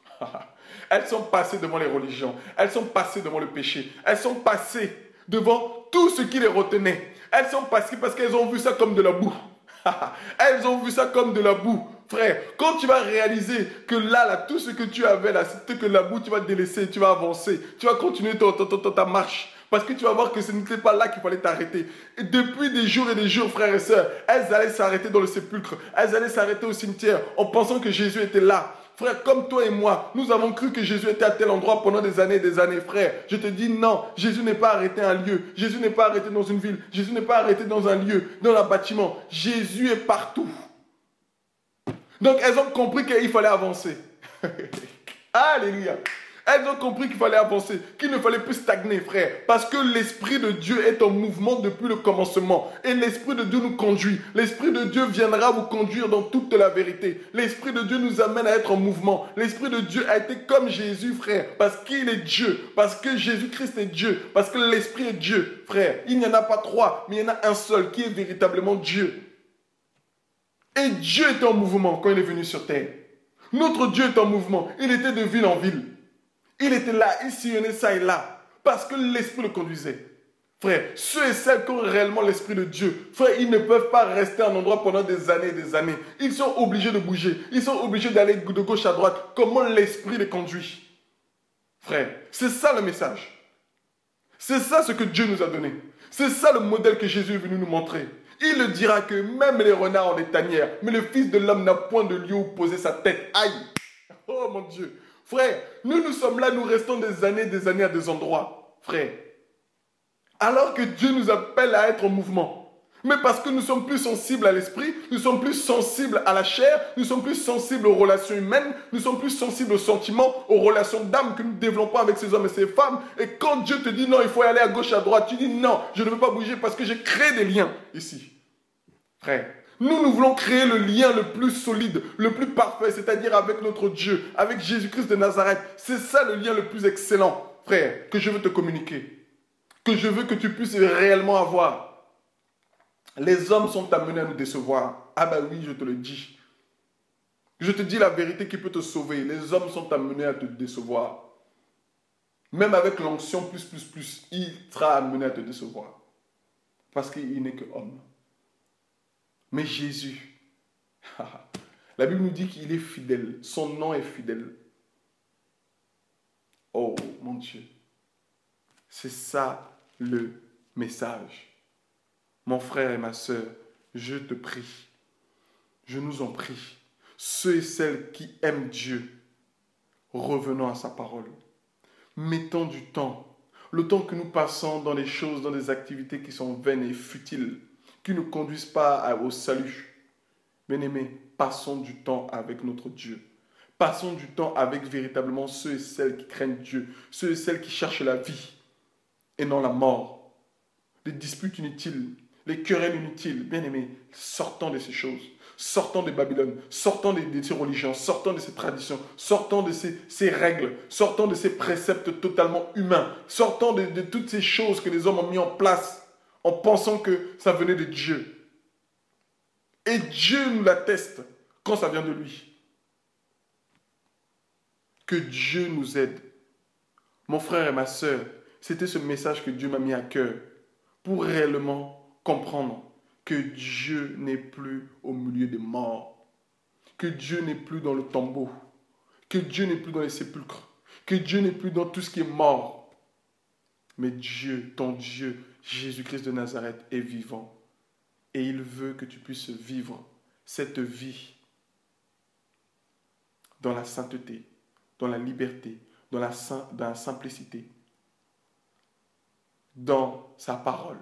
Elles sont passées devant les religions. Elles sont passées devant le péché. Elles sont passées devant tout ce qui les retenait. Elles sont passées parce qu'elles ont vu ça comme de la boue. Elles ont vu ça comme de la boue. Frère, quand tu vas réaliser que là, tout ce que tu avais là, c'était que la boue, tu vas délaisser, tu vas avancer, tu vas continuer ta marche. Parce que tu vas voir que ce n'était pas là qu'il fallait t'arrêter. Et depuis des jours et des jours, frères et sœurs, elles allaient s'arrêter dans le sépulcre. Elles allaient s'arrêter au cimetière en pensant que Jésus était là. Frère, comme toi et moi, nous avons cru que Jésus était à tel endroit pendant des années, frère. Je te dis non, Jésus n'est pas arrêté à un lieu. Jésus n'est pas arrêté dans une ville. Jésus n'est pas arrêté dans un lieu, dans un bâtiment. Jésus est partout. Donc, elles ont compris qu'il fallait avancer. Alléluia. Elles ont compris qu'il fallait avancer, qu'il ne fallait plus stagner, frère. Parce que l'Esprit de Dieu est en mouvement depuis le commencement. Et l'Esprit de Dieu nous conduit. L'Esprit de Dieu viendra vous conduire dans toute la vérité. L'Esprit de Dieu nous amène à être en mouvement. L'Esprit de Dieu a été comme Jésus, frère. Parce qu'il est Dieu. Parce que Jésus-Christ est Dieu. Parce que l'Esprit est Dieu, frère. Il n'y en a pas trois, mais il y en a un seul qui est véritablement Dieu. Et Dieu est en mouvement quand il est venu sur terre. Notre Dieu est en mouvement. Il était de ville en ville. Il était là, il sillonnait ça et là, parce que l'Esprit le conduisait. Frère, ceux et celles qui ont réellement l'Esprit de Dieu, frère, ils ne peuvent pas rester à un endroit pendant des années et des années. Ils sont obligés de bouger, ils sont obligés d'aller de gauche à droite. Comment l'Esprit les conduit? Frère, c'est ça le message. C'est ça ce que Dieu nous a donné. C'est ça le modèle que Jésus est venu nous montrer. Il le dira que même les renards ont des tanières, mais le Fils de l'homme n'a point de lieu où poser sa tête. Aïe! Oh mon Dieu! Frère, nous sommes là, nous restons des années à des endroits, frère. Alors que Dieu nous appelle à être en mouvement. Mais parce que nous sommes plus sensibles à l'esprit, nous sommes plus sensibles à la chair, nous sommes plus sensibles aux relations humaines, nous sommes plus sensibles aux sentiments, aux relations d'âme que nous développons avec ces hommes et ces femmes. Et quand Dieu te dit non, il faut aller à gauche, à droite, tu dis non, je ne veux pas bouger parce que j'ai créé des liens ici. Frère. Nous voulons créer le lien le plus solide, le plus parfait, c'est-à-dire avec notre Dieu, avec Jésus-Christ de Nazareth. C'est ça le lien le plus excellent, frère, que je veux te communiquer, que je veux que tu puisses réellement avoir. Les hommes sont amenés à nous décevoir. Ah bah oui, je te le dis. Je te dis la vérité qui peut te sauver. Les hommes sont amenés à te décevoir. Même avec l'onction plus, il sera amené à te décevoir. Parce qu'il n'est que homme. Mais Jésus, la Bible nous dit qu'il est fidèle. Son nom est fidèle. Oh mon Dieu. C'est ça le message. Mon frère et ma soeur, je te prie. Je nous en prie. Ceux et celles qui aiment Dieu, revenons à sa parole. Mettons du temps. Le temps que nous passons dans les choses, dans des activités qui sont vaines et futiles, qui ne conduisent pas au salut. Bien-aimés, passons du temps avec notre Dieu. Passons du temps avec véritablement ceux et celles qui craignent Dieu, ceux et celles qui cherchent la vie et non la mort. Les disputes inutiles, les querelles inutiles, bien-aimés, sortons de ces choses. Sortons de Babylone, sortons de ces religions, sortons de ces traditions, sortons de ces règles, sortons de ces préceptes totalement humains, sortons de toutes ces choses que les hommes ont mis en place en pensant que ça venait de Dieu. Et Dieu nous l'atteste quand ça vient de lui. Que Dieu nous aide. Mon frère et ma soeur, c'était ce message que Dieu m'a mis à cœur pour réellement comprendre que Dieu n'est plus au milieu des morts, que Dieu n'est plus dans le tombeau, que Dieu n'est plus dans les sépulcres, que Dieu n'est plus dans tout ce qui est mort. Mais Dieu, ton Dieu, Jésus-Christ de Nazareth, est vivant. Et il veut que tu puisses vivre cette vie dans la sainteté, dans la liberté, dans la simplicité, dans sa parole,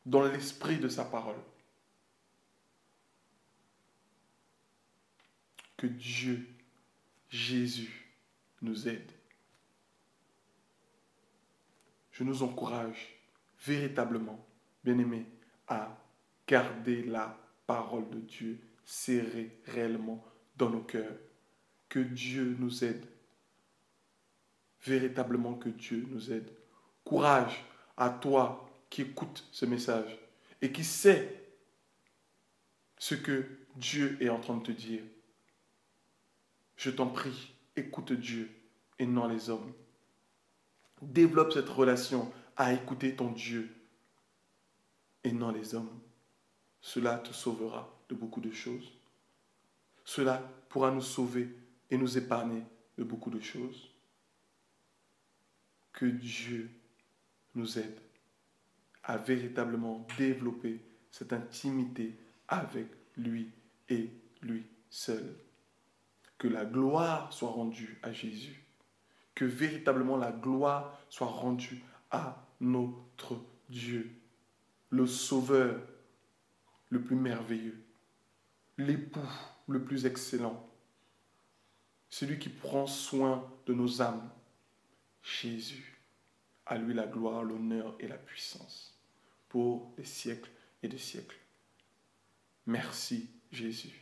dans l'esprit de sa parole. Que Dieu, Jésus, nous aide. Je nous encourage véritablement, bien-aimés, à garder la parole de Dieu serrée réellement dans nos cœurs. Que Dieu nous aide. Véritablement que Dieu nous aide. Courage à toi qui écoutes ce message et qui sait ce que Dieu est en train de te dire. Je t'en prie, écoute Dieu et non les hommes. Développe cette relation à écouter ton Dieu et non les hommes. Cela te sauvera de beaucoup de choses. Cela pourra nous sauver et nous épargner de beaucoup de choses. Que Dieu nous aide à véritablement développer cette intimité avec lui et lui seul. Que la gloire soit rendue à Jésus. Que véritablement la gloire soit rendue à notre Dieu, le Sauveur le plus merveilleux, l'époux le plus excellent, celui qui prend soin de nos âmes, Jésus. À lui la gloire, l'honneur et la puissance pour des siècles et des siècles. Merci Jésus.